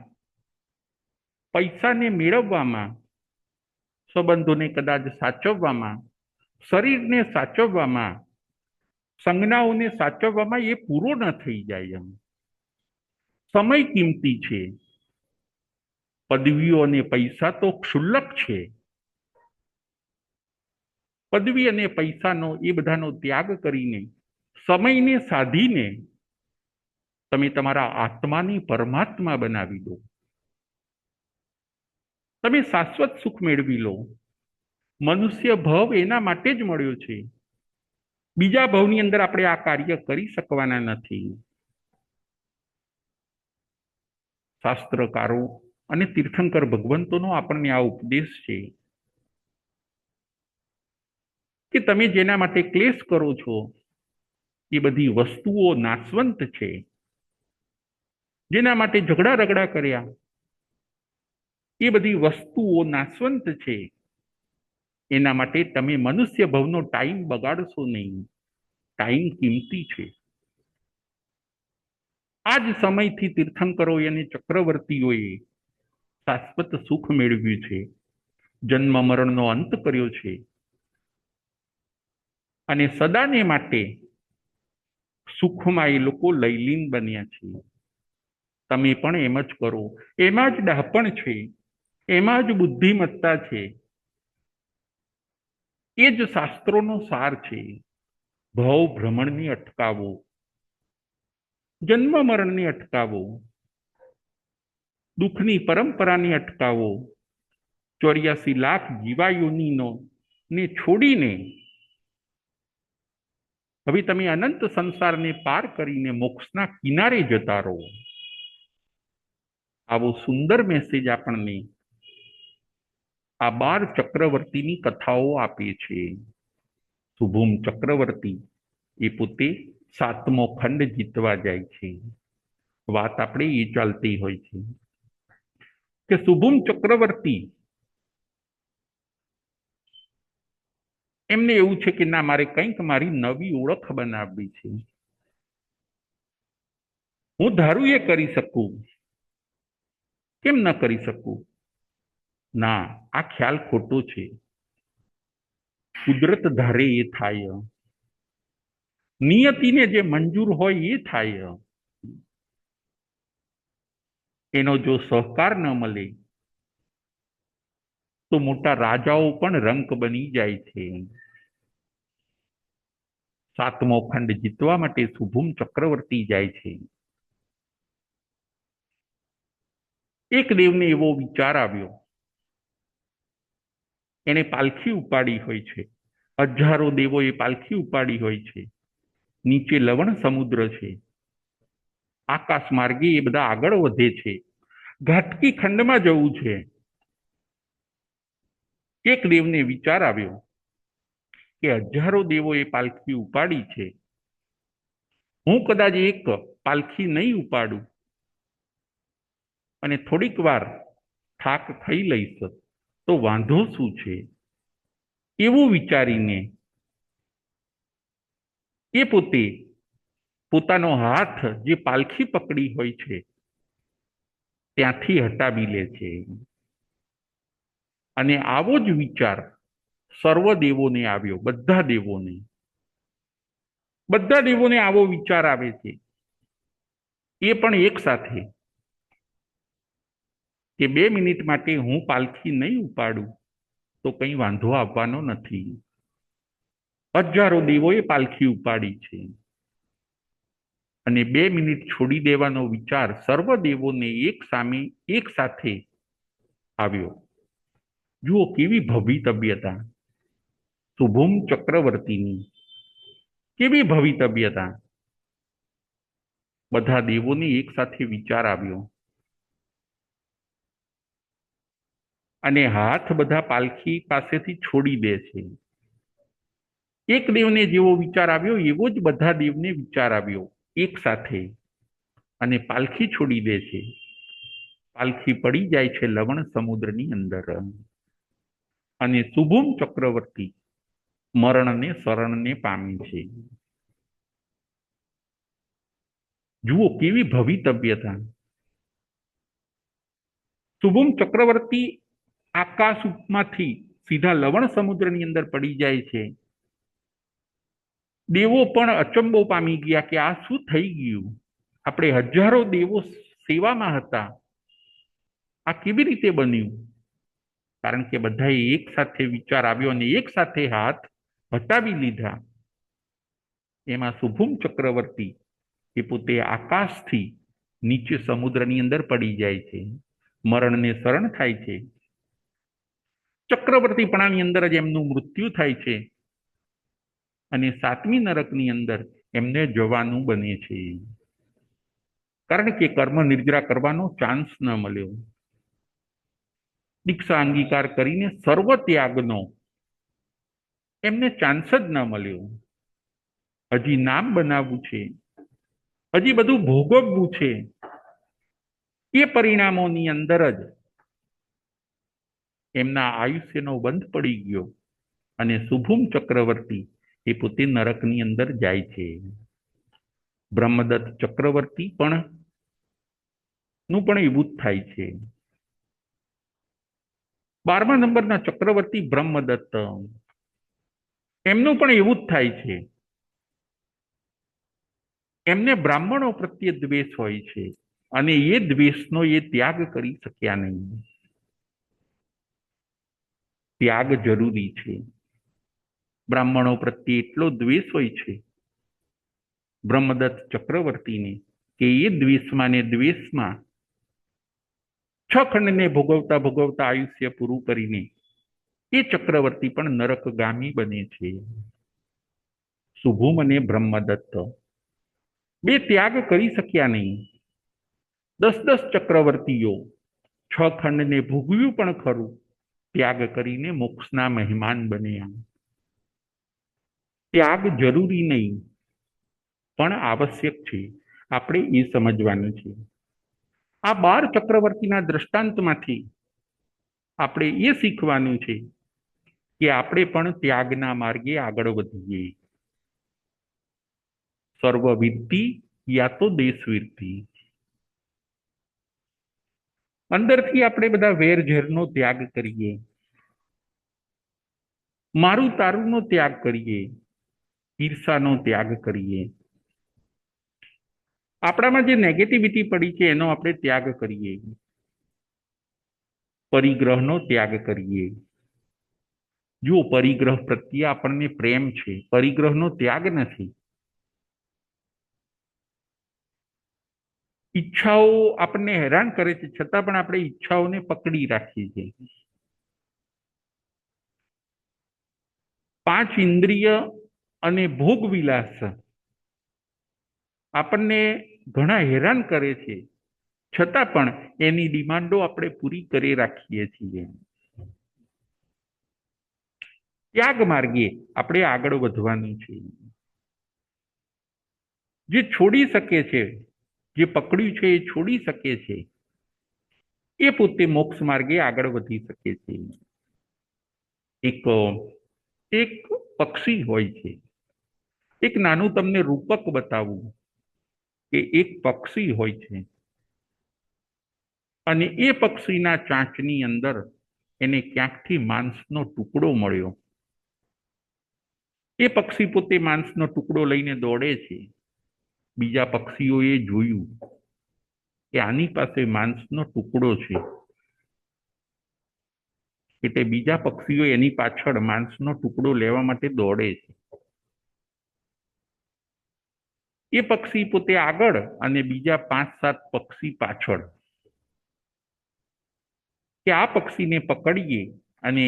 પૈસાને મેળવવામાં, સંબંધોને કદાચ સાચવવામાં, શરીરને સાચવવામાં, સંજ્ઞાઓને સાચવવામાં એ પૂરો ન થઈ જાય. સમય કિંમતી છે. પદવીઓ અને પૈસા તો ક્ષુલ્લક છે. પદવી અને પૈસાનો એ બધાનો ત્યાગ કરીને, સમયને સાધીને તમે તમારા આત્માને પરમાત્મા બનાવી દો. તમે શાશ્વત સુખ મેળવી લો. મનુષ્ય ભાવ એના માટે જ મળ્યો છે. બીજા ભાવની અંદર આપણે આ કાર્ય કરી શકવાના નથી. શાસ્ત્રકારો અને તીર્થંકર ભગવંતોનો આપણને આ ઉપદેશ છે કે તમે જેના માટે ક્લેશ કરો છો એ બધી વસ્તુઓ નાશવંત છે. જેના માટે ઝઘડા રગડા કર્યા એ બધી વસ્તુઓ નાશવંત છે. એના માટે તમે મનુષ્ય ભવનો ટાઈમ બગાડશો નહીં. ટાઈમ કિંમતી છે. આ જ સમયથી તીર્થંકરોએ અને ચક્રવર્તીઓએ શાશ્વત સુખ મેળવ્યું છે. જન્મ મરણનો અંત કર્યો છે અને સદાને માટે સુખમાં એ લોકો લયલીન બન્યા છે. તમે પણ એમ જ કરો. એમાં જ ડહાપણ છે, એમાં જ બુદ્ધિમત્તા છે. એ જ શાસ્ત્રોનો સાર છે. ભવ ભ્રમણની અટકાવો, જન્મ મરણની અટકાવો, દુઃખની પરંપરાની અટકાવો. 84 લાખ જીવાયુનીનો ને છોડીને હવે તમે અનંત સંસારને પાર કરીને મોક્ષના કિનારે જતા રહો. આવો સુંદર મેસેજ આપણને આ 12 ચક્રવર્તીની કથાઓ આપે છે. શુભમ ચક્રવર્તી એ પોતે 7મો ખંડ જીતવા જાય છે. વાત આપણે એ ચાલતી હોય છે કે શુભમ ચક્રવર્તી એમને એવું છે કે ના, મારે કંઈક મારી નવી ઓળખ બનાવવી છે. હું ધારું એ કરી શકું, કેમ ન કરી શકું? ના, આ ખ્યાલ ખોટો છે. કુદરત ધારે એ થાય, નિયતિને જે મંજૂર હોય એ થાય. એનો જો સહકાર ન મળે તો મોટા રાજાઓ પણ રંક બની જાય છે. 7મો ખંડ જીતવા માટે શુભમ ચક્રવર્તી જાય છે. એક દેવને એવો વિચાર આવ્યો. એને પાલખી ઉપાડી હોય છે. 1000 દેવોએ પાલખી ઉપાડી હોય છે. નીચે લવણ સમુદ્ર છે. આકાશ માર્ગે એ બધા આગળ વધે છે. ઘાટકી ખંડમાં જવું છે. એક દેવને વિચાર આવ્યો કે 1000 દેવોએ પાલખી ઉપાડી છે. હું કદાચ એક પાલખી નહીં ઉપાડું અને થોડીક વાર થાક ખાઈ લઈશ તો વાંધો શું છે? એવું વિચારીને એ પોતે પોતાનો હાથ જે પાલખી પકડી હોય છે ત્યાંથી હટાવી લે છે. અને આવો જ વિચાર સર્વ દેવોને આવ્યો, બધા દેવોને આવો વિચાર આવે છે, એ પણ એક સાથે, કે 2 મિનિટ માટે હું પાલખી નહીં ઉપાડું તો કંઈ વાંધો આવવાનો નથી. હજારો દેવોએ પાલખી ઉપાડી છે અને 2 મિનિટ છોડી દેવાનો વિચાર સર્વ દેવોને એક સાથે આવ્યો. જુઓ કેવી ભવ્યતા શુભમ ચક્રવર્તીની, કેવી ભવ્યતા. બધા દેવોને એક સાથે વિચાર આવ્યો અને હાથ બધા પાલખી પાસેથી છોડી દે છે. એક દેવને જેવો વિચાર આવ્યો એવો જ બધા દેવને વિચાર આવ્યો એક સાથે, અને પાલખી છોડી દે છે. પાલખી પડી જાય છે લવણ સમુદ્રની અંદર અને શુભમ ચક્રવર્તી મરણને શરણને પામે છે. જુઓ કેવી ભવ્યતા. શુભમ ચક્રવર્તી આકાશમાંથી સીધા લવણ સમુદ્રની અંદર પડી જાય છે. દેવો પણ અચંબો પામી ગયા કે આ શું થઈ ગયું, આપણે હજારો દેવો સેવામાં હતા, આ કેવી રીતે બન્યું? કારણ કે બધાએ એક સાથે વિચાર આવ્યો અને એક સાથે હાથ હટાવી લીધા. એમાં શુભમ ચક્રવર્તી એ પોતે આકાશથી નીચે સમુદ્રની અંદર પડી જાય છે, મરણને શરણ થાય છે. ચક્રવર્તીપણાની અંદર જ એમનું મૃત્યુ થાય છે અને 7મી નરકની અંદર એમને જવાનું બને છે, કારણ કે કર્મ નિર્જરા કરવાનો ચાન્સ ન મળ્યો. દીક્ષા અંગીકાર કરીને સર્વ ત્યાગનો એમને ચાન્સ જ ન મળ્યો. હજી નામ બનાવવું છે, હજી બધું ભોગવવું છે. એ પરિણામોની અંદર જ એમના આયુષ્યનો બંધ પડી ગયો અને શુભમ ચક્રવર્તી એ પોતે નરકની અંદર જાય છે. બ્રહ્મદત્ત ચક્રવર્તી નું પણ એવું જ થાય છે. 12મા નંબરના ચક્રવર્તી બ્રહ્મદત્ત, એમનું પણ એવું જ થાય છે. એમને બ્રાહ્મણો પ્રત્યે દ્વેષ હોય છે અને એ દ્વેષનો એ ત્યાગ કરી શક્યા નહીં. ત્યાગ જરૂરી છે. બ્રાહ્મણો પ્રત્યે એટલો દ્વેષ હોય છે બ્રહ્મદત્ત ચક્રવર્તીને કે એ દ્વેષમાં ને દ્વેષમાં 6 ખંડને ભોગવતા ભોગવતા આયુષ્ય પૂરું કરીને એ ચક્રવર્તી પણ નરકગામી બને છે. શુભમ અને બ્રહ્મદત્ત બે ત્યાગ કરી શક્યા નહીં. 10 ચક્રવર્તીઓ 6 ખંડને ભોગવ્યું પણ ખરું, ત્યાગ કરીને મોક્ષના મહેમાન બન્યા. ત્યાગ જરૂરી નહીં પણ આવશ્યક છે, આપણે એ સમજવાનું છે. આ 12 ચક્રવર્તીના દ્રષ્ટાંતમાંથી આપણે એ શીખવાનું છે કે આપણે પણ ત્યાગના માર્ગે આગળ વધીએ. સર્વવિરતિ યા તો દેશવિરતિ. અંદરથી આપણે બધા વેરઝેરનો ત્યાગ કરીએ, મારું તારુંનો ત્યાગ કરીએ, ઈર્ષાનો ત્યાગ કરીએ. આપણામાં જે નેગેટિવિટી પડી છે એનો આપણે ત્યાગ કરીએ, પરિગ્રહનો ત્યાગ કરીએ. જો પરિગ્રહ પ્રત્યે આપણને પ્રેમ છે, પરિગ્રહનો ત્યાગ નથી. ઈચ્છાઓ આપણને હેરાન કરે છે છતાં પણ આપણે ઈચ્છાઓને પકડી રાખીએ છીએ. 5 ઇન્દ્રિય અને ભોગ વિલાસ આપણને ઘણા હેરાન કરે છે છતાં પણ એની ડિમાન્ડો આપણે પૂરી કરી રાખીએ છીએ. ત્યાગ માર્ગે આપણે આગળ વધવાનું છે. જે છોડી શકે છે, જે પકડ્યું છે એ છોડી શકે છે, એ પોતે મોક્ષ માર્ગે આગળ વધી શકે છે. એક પક્ષી હોય છે. એક નાનું તમને રૂપક બતાવું કે એક પક્ષી હોય છે અને એ પક્ષીના ચાંચની અંદર એને ક્યાંકથી માંસનો ટુકડો મળ્યો એ પક્ષી પોતે માંસનો ટુકડો લઈને દોડે છે. બીજા પક્ષીઓએ જોયું કે આની પાસે માંસનો ટુકડો છે, એટલે બીજા પક્ષીઓ એની પાછળ માંસનો ટુકડો લેવા માટે દોડે છે. એ પક્ષી પોતે આગળ અને બીજા 5-7 પક્ષી પાછળ, કે આ પક્ષીને પકડીએ અને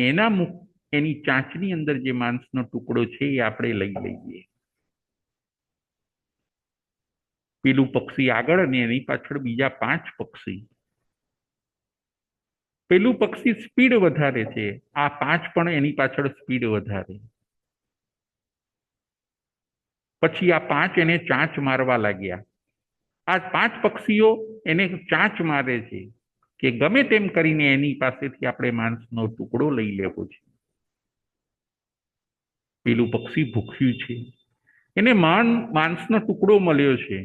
એની ચાંચની અંદર જે માંસનો ટુકડો છે એ આપણે લઈ લઈએ. પેલું પક્ષી આગળ અને એની પાછળ બીજા 5 પક્ષી. પેલું પક્ષી સ્પીડ વધારે છે, આ 5 પણ એની પાછળ સ્પીડ વધારે. પછી આ 5 એને ચાંચ મારવા લાગ્યા. આ 5 પક્ષીઓ એને ચાંચ મારે છે કે ગમે તેમ કરીને એની પાસેથી આપણે માંસનો ટુકડો લઈ લેવો છે. પેલું પક્ષી ભૂખ્યું છે, એને માંસનો ટુકડો મળ્યો છે,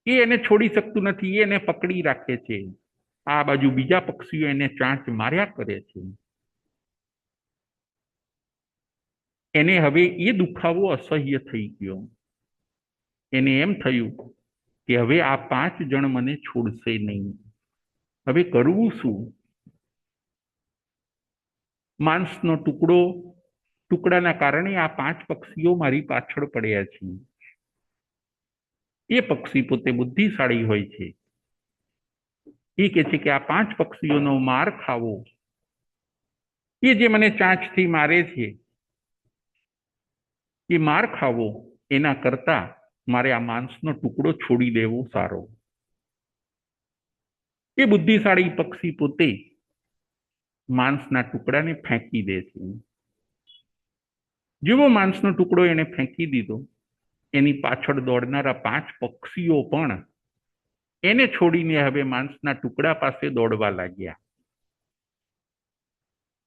એ એને છોડી શકતું નથી, એને પકડી રાખે છે. આ બાજુ બીજા પક્ષીઓ એને ચાંચ માર્યા કરે છે. એને હવે એ દુખાવો અસહ્ય થઈ ગયો. એને એમ થયું કે હવે આ 5 જણ મને છોડશે નહીં, હવે કરવું શું? માંસનો ટુકડાના કારણે આ 5 પક્ષીઓ મારી પાછળ પડ્યા છે. એ પક્ષી પોતે બુદ્ધિશાળી હોય છે. એ કહે છે કે આ 5 પક્ષીઓનો માર ખાવો, એ જે મને ચાંચથી મારે છે એ માર ખાવો એના કરતા મારે આ માંસનો ટુકડો છોડી દેવો સારો. એ બુદ્ધિશાળી પક્ષી પોતે માંસના ટુકડાને ફેંકી દે છે. જેવો માંસનો ટુકડો એને ફેંકી દીધો, એની પાછળ દોડનારા 5 પક્ષીઓ પણ એને છોડીને હવે માંસના ટુકડા પાસે દોડવા લાગ્યા.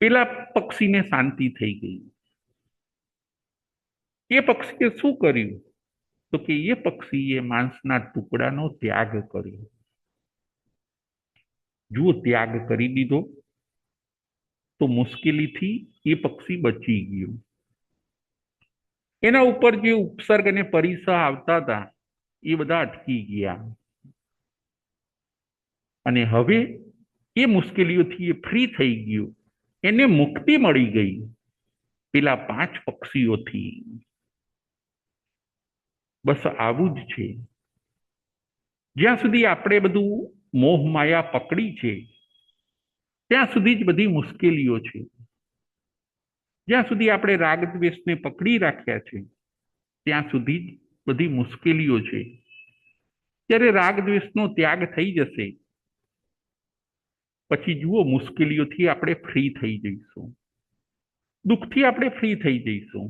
પેલા પક્ષીને શાંતિ થઈ ગઈ. એ પક્ષીએ શું કર્યું? તો કે એ પક્ષીએ માંસના ટુકડાનો ત્યાગ કર્યો. જુઓ, ત્યાગ કરી દીધો તો મુશ્કેલીથી એ પક્ષી બચી ગયું. એના ઉપર જે ઉપસર્ગ અને પરિસહ આવતા હતા એ બધા અટકી ગયા અને હવે એ મુશ્કેલીઓથી એ ફ્રી થઈ ગયું. એને મુક્તિ મળી ગઈ પેલા 5 પક્ષીઓથી. બસ આવું જ છે. જ્યાં સુધી આપણે બધું મોહ માયા પકડી છે ત્યાં સુધી જ બધી મુશ્કેલીઓ છે. જ્યાં સુધી આપણે રાગ દ્વેષને પકડી રાખ્યા છે ત્યાં સુધી જ બધી મુશ્કેલીઓ છે. જ્યારે રાગ દ્વેષનો ત્યાગ થઈ જશે પછી જુઓ, મુશ્કેલીઓથી આપણે ફ્રી થઈ જઈશું, દુઃખથી આપણે ફ્રી થઈ જઈશું.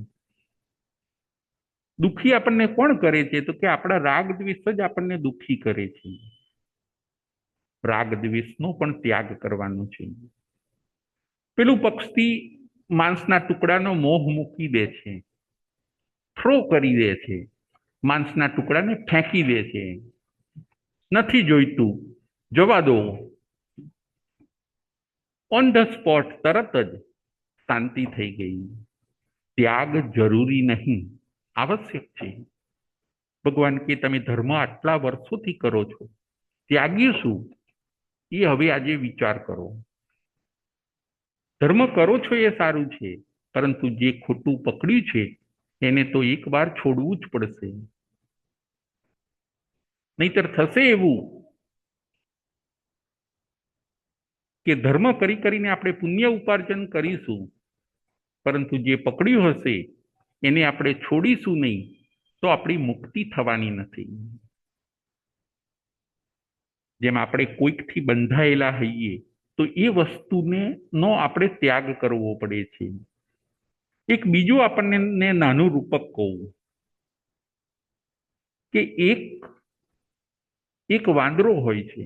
દુઃખી આપણને કોણ કરે છે? તો કે આપણા રાગ દ્વેષ જ આપણને દુઃખી કરે છે. રાગ દ્વેષનો પણ ત્યાગ કરવાનો છે. પેલું પક્ષી માંસના ટુકડાનો મોહ મૂકી દે છે, થ્રો કરી દે છે, માંસના ટુકડાને ફેંકી દે છે. નથી જોઈતું, જવા દો. ઓન ધ સ્પોટ તરત જ શાંતિ થઈ ગઈ. ત્યાગ જરૂરી નહીં, આવશ્યક છે. ભગવાન કે તમે ધર્મ આટલા વર્ષોથી કરો છો, ત્યાગ્યું શું એ હવે આજે વિચાર કરો. ધર્મ કરો છો એ સારું છે, પરંતુ જે ખોટું પકડ્યું છે એને તો એક વાર છોડવું જ પડશે. નહીતર થશે એવું કે ધર્મ કરી કરીને આપણે પુણ્ય ઉપાર્જન કરીશું, પરંતુ જે પકડ્યું હશે એને આપણે છોડીશું નહીં તો આપણી મુક્તિ થવાની નથી. જેમ આપણે કોઈકથી બંધાયેલા હોઈએ તો એ વસ્તુને નો આપણે ત્યાગ કરવો પડે છે. એક બીજું આપણને નાનું રૂપક કહું કે એક વાંદરો હોય છે.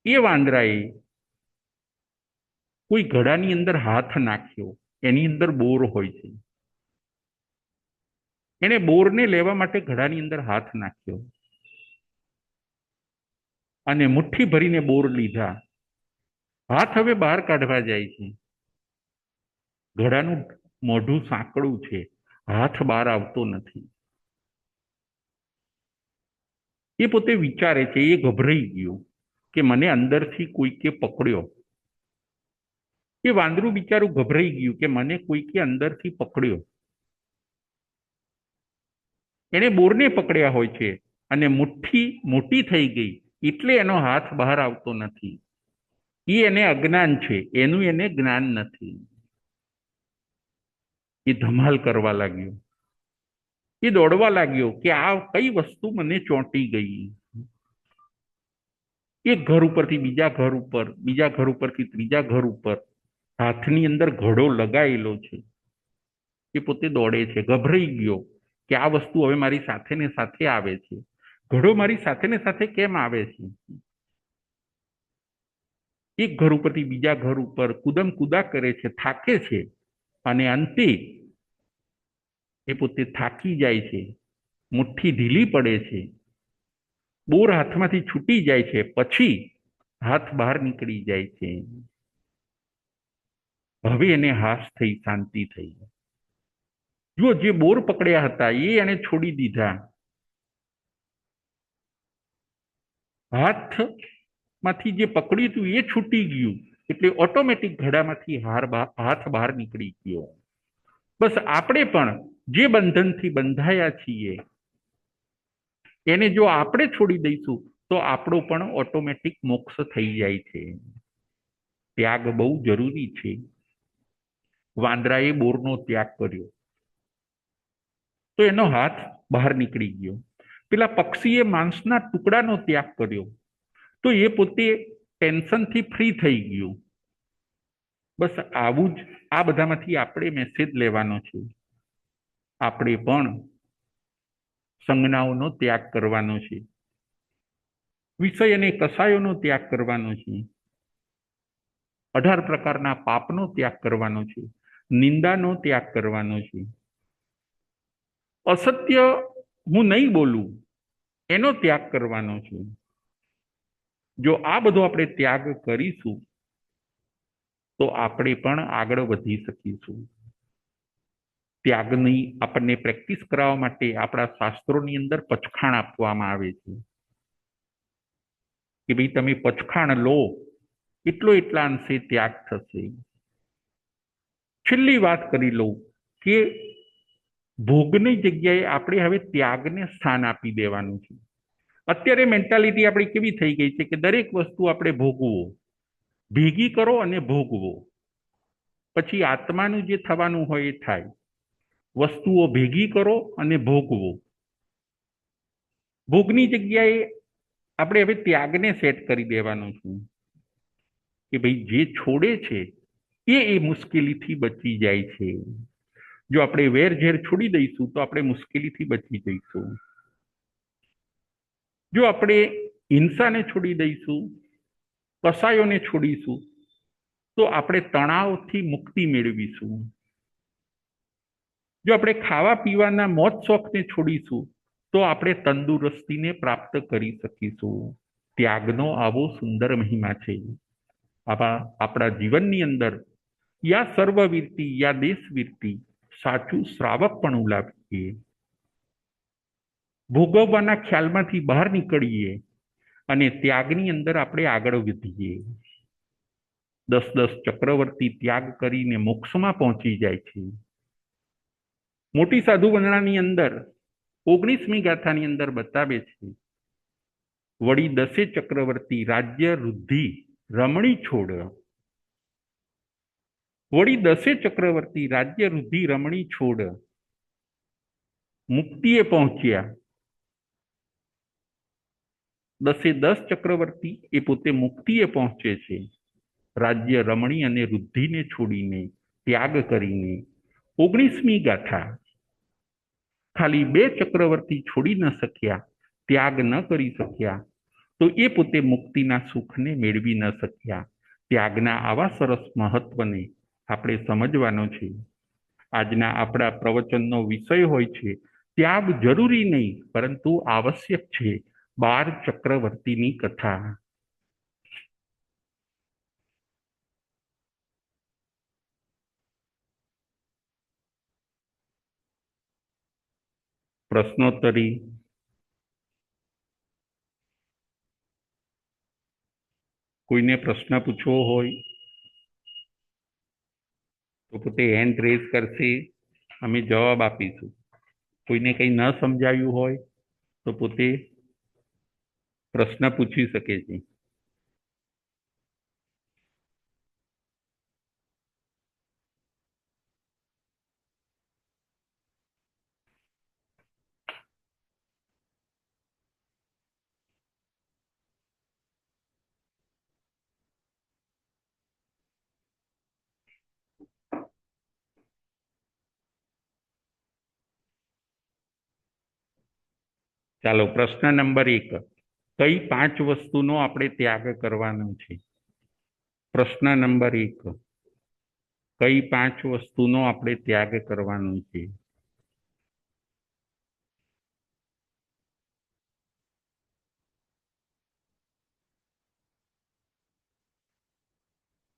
એ વાંદરાએ કોઈ ઘડાની અંદર હાથ નાખ્યો, એની અંદર બોર હોય છે. એને બોરને લેવા માટે ઘડાની અંદર હાથ નાખ્યો અને મુઠ્ઠી ભરીને બોર લીધા. હાથ હવે બહાર કાઢવા જાય છે ઘડાનું મોઢું સાંકડું છે, હાથ બહાર આવતો નથી. એ પોતે વિચારે છે, એ ગભરાઈ ગયું કે મને અંદરથી કોઈકે પકડ્યો. એ વાંદરું બિચારું ગભરાઈ ગયું કે મને કોઈકે અંદરથી પકડ્યો. એને બોરને પકડ્યા હોય છે અને મુઠ્ઠી મોટી થઈ ગઈ એટલે એનો હાથ બહાર આવતો નથી. એ એને અજ્ઞાન છે, એનું એને જ્ઞાન નથી. એ ધમાલ કરવા લાગ્યો. એ દોડવા લાગ્યો કે આ કઈ વસ્તુ મને ચોંટી ગઈ. એક ઘર ઉપરથી બીજા ઘર ઉપર, બીજા ઘર ઉપરથી ત્રીજા ઘર ઉપર હાથની અંદર ઘડો લગાયેલો છે. એ પોતે દોડે છે, ગભરાઈ ગયો કે આ વસ્તુ હવે મારી સાથે ને સાથે આવે છે. ઘડો મારી સાથે ને સાથે કેમ આવે છે? એક ઘર ઉપરથી બીજા ઘર ઉપર કુદમ કુદા કરે છે, થાકે છે અને અંતે એ પોતે થાકી જાય છે. મુઠ્ઠી ઢીલી પડે છે, બોર હાથમાંથી છૂટી જાય છે, પછી હાથ બહાર નીકળી જાય છે. હવે એને હાશ થઈ, શાંતિ થઈ. જો જે બોર પકડ્યા હતા એ એને છોડી દીધા. હાથમાંથી જે પકડ્યું હતું એ છૂટી ગયું એટલે ઓટોમેટિક ઘડામાંથી હાથ બહાર નીકળી ગયો. બસ આપણે પણ જે બંધનથી બંધાયા છીએ એને જો આપણે છોડી દઈશું તો આપણો પણ ઓટોમેટિક મોક્ષ થઈ જાય છે. ત્યાગ બહુ જરૂરી છે. વાંદરાએ બોરનો ત્યાગ કર્યો તો એનો હાથ બહાર નીકળી ગયો. પેલા પક્ષીએ માંસના ટુકડાનો ત્યાગ કર્યો તો એ પોતે ટેન્શનથી ફ્રી થઈ ગયું. બસ આવું જ આ બધામાંથી આપણે મેસેજ લેવાનો છે. આપણે પણ સંજ્ઞાઓનો ત્યાગ કરવાનો છે, વિષય અને કસાયોનો ત્યાગ કરવાનો છે, 18 પ્રકારના પાપનો ત્યાગ કરવાનો છે, નિંદાનો ત્યાગ કરવાનો છે, અસત્ય હું નહીં બોલું એનો ત્યાગ કરવાનો છે. જો આ બધો આપણે ત્યાગ કરીશું તો આપણે પણ આગળ વધી શકીશું. ત્યાગની આપણને પ્રેક્ટિસ કરાવવા માટે આપણા શાસ્ત્રોની અંદર પચખાણ આપવામાં આવે છે કે ભાઈ તમે પચખાણ લો એટલા અંશે ત્યાગ થશે. છેલ્લી વાત કરી લઉં કે ભોગની જગ્યાએ આપણે હવે ત્યાગને સ્થાન આપી દેવાનું છે. અત્યારે મેન્ટાલિટી આપણી કેવી થઈ ગઈ છે કે દરેક વસ્તુ આપણે ભોગવો, ભેગી કરો અને ભોગવો, પછી આત્માનું જે થવાનું હોય એ થાય. વસ્તુઓ ભેગી કરો અને ભોગવો. ભોગની જગ્યાએ આપણે હવે ત્યાગને સેટ કરી દેવાનું છે કે ભાઈ જે છોડે છે એ મુશ્કેલીથી બચી જાય છે. જો આપણે વેર ઝેર છોડી દઈશું તો આપણે મુશ્કેલીથી બચી જઈશું. જો આપણે હિંસાને છોડી દઈશું, કસાયોને છોડીશું તો આપણે તણાવથી મુક્તિ મેળવીશું. જો આપણે ખાવા પીવાના મોજ શોખને છોડીશું તો આપણે તંદુરસ્તીને પ્રાપ્ત કરી શકીશું. ત્યાગનો આવો સુંદર મહિમા છે. આપણા જીવનની અંદર યા સર્વવીરતી યા દેશવીરતી સાચું શ્રાવક પણ લાવીએ. ભોગવવાના ખ્યાલમાંથી બહાર નીકળીએ અને ત્યાગની અંદર આપણે આગળ વધીએ. 10 ચક્રવર્તી ત્યાગ કરીને મોક્ષમાં પહોંચી જાય છે. મોટી સાધુ વંદનાની અંદર 19મી ગાથાની અંદર બતાવે છે, વળી 10 ચક્રવર્તી રાજ્ય રુદ્ધિ રમણી છોડ. વળી 10 ચક્રવર્તી રાજ્ય રુદ્ધિ રમણી છોડ મુક્તિએ પહોંચ્યા. 10 ચક્રવર્તી એ પોતે મુક્તિએ પહોંચે છે, રાજ્ય રમણી અને રુદ્ધિને છોડીને, ત્યાગ કરીને. 19મી ગાથા, ખાલી 2 ચક્રવર્તી છોડી ન શક્યા, ત્યાગ ન કરી શક્યા તો એ પોતે મુક્તિના સુખને મેળવી ન શક્યા. ત્યાગના આવા સરસ મહત્વને આપણે સમજવાનો છે. આજના આપણા પ્રવચનનો વિષય હોય છે ત્યાગ જરૂરી નહીં પરંતુ આવશ્યક છે. 12 ચક્રવર્તીની કથા. પ્રશ્નોત્તરી, કોઈને પ્રશ્ન પૂછવો હોય તો પોતે હેન્ડ રેઝ કરશે, અમે જવાબ આપીશું. કોઈને કંઈ ન સમજાયું હોય તો પોતે પ્રશ્ન પૂછી શકે છે. ચાલો, પ્રશ્ન નંબર 1. કઈ 5 વસ્તુનો આપણે ત્યાગ કરવાનો છે? પ્રશ્ન નંબર 1. કઈ 5 વસ્તુનો આપણે ત્યાગ કરવાનો છે?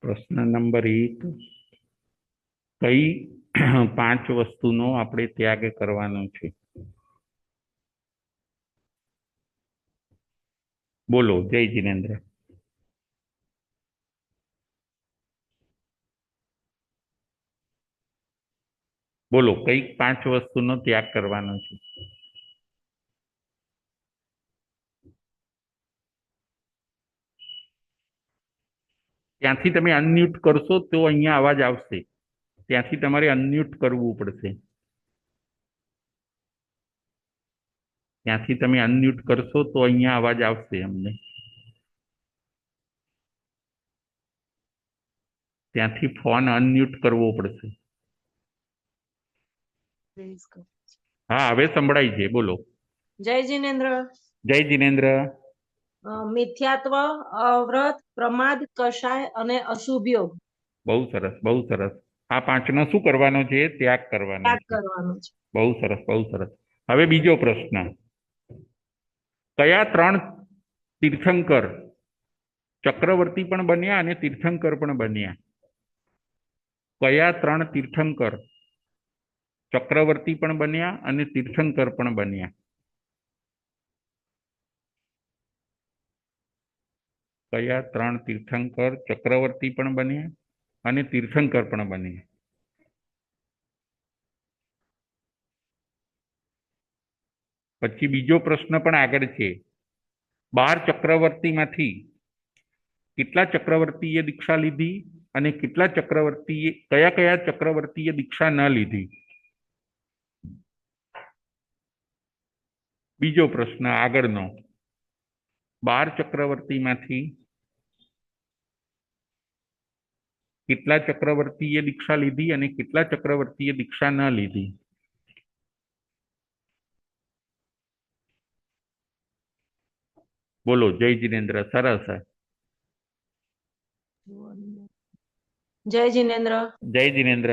પ્રશ્ન નંબર 1. કઈ 5 વસ્તુનો આપણે ત્યાગ કરવાનો છે? બોલો, જય જિનેન્દ્ર. બોલો, કઈ 5 વસ્તુનો ત્યાગ કરવાનો છે? ત્યાંથી તમે અનમ્યુટ કરશો તો અહીંયા અવાજ આવશે. ત્યાંથી તમારે અનમ્યુટ કરવું પડશે. ત્યાંથી તમે અનમ્યુટ કરશો તો અહીંયા અવાજ આવશે અમને. ત્યાંથી ફોન અનમ્યુટ કરવો પડશે. હા, હવે સંભળાય છે. બોલો. જય જિનેન્દ્ર. જય જિનેન્દ્ર. મિથ્યાત્વ, અવ્રત, પ્રમાદ, કષાય અને અશુભ યોગ. બહુ સરસ, બહુ સરસ. આ 5નો શું કરવાનો છે? ત્યાગ કરવાનો ત્યાગ છે. કરવાનો છે. બહુ સરસ, બહુ સરસ. હવે બીજો પ્રશ્ન. કયા 3 તીર્થંકર ચક્રવર્તી પણ બન્યા અને તીર્થંકર પણ બન્યા? કયા 3 તીર્થંકર ચક્રવર્તી પણ બન્યા અને તીર્થંકર પણ બન્યા? કયા 3 તીર્થંકર ચક્રવર્તી પણ બન્યા અને તીર્થંકર પણ બન્યા? પછી બીજો પ્રશ્ન પણ આગળ છે. 12 ચક્રવર્તીમાંથી કેટલા ચક્રવર્તીએ દીક્ષા લીધી અને કયા કયા ચક્રવર્તીએ દીક્ષા ન લીધી? બીજો પ્રશ્ન આગળનો. 12 ચક્રવર્તીમાંથી કેટલા ચક્રવર્તીએ દીક્ષા લીધી અને કેટલા ચક્રવર્તીએ દીક્ષા ન લીધી? બોલો, જય જિનેન્દ્ર. સરસ. જય જિનેન્દ્ર. જય જિનેન્દ્ર.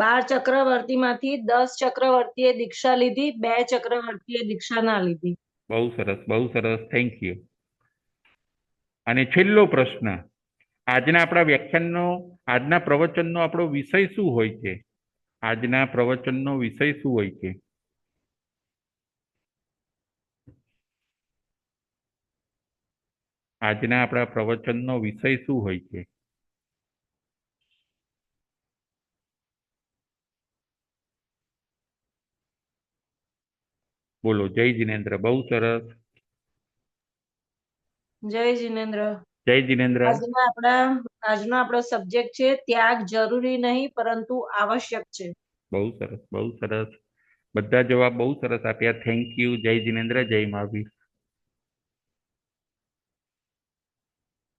12 ચક્રવર્તીમાંથી 10 ચક્રવર્તીએ દીક્ષા લીધી, 2 ચક્રવર્તીએ દીક્ષા ના લીધી. બહુ સરસ, બહુ સરસ. Thank you. અને છેલ્લો પ્રશ્ન. આજના પ્રવચનનો આપણો વિષય શું હોય છે? આજના પ્રવચનનો વિષય શું હોય છે? આજના આપણા પ્રવચનનો વિષય શું હોય છે? બોલો, જય જિનેન્દ્ર. બહુ સરસ. જય જિનેન્દ્ર. જય જિનેન્દ્ર. આજનો આપણો સબ્જેક્ટ છે ત્યાગ જરૂરી નહીં પરંતુ આવશ્યક છે. બહુ સરસ, બહુ સરસ. બધા જવાબ બહુ સરસ આપ્યા. Thank you. જય જિનેન્દ્ર. જય મહાવીર.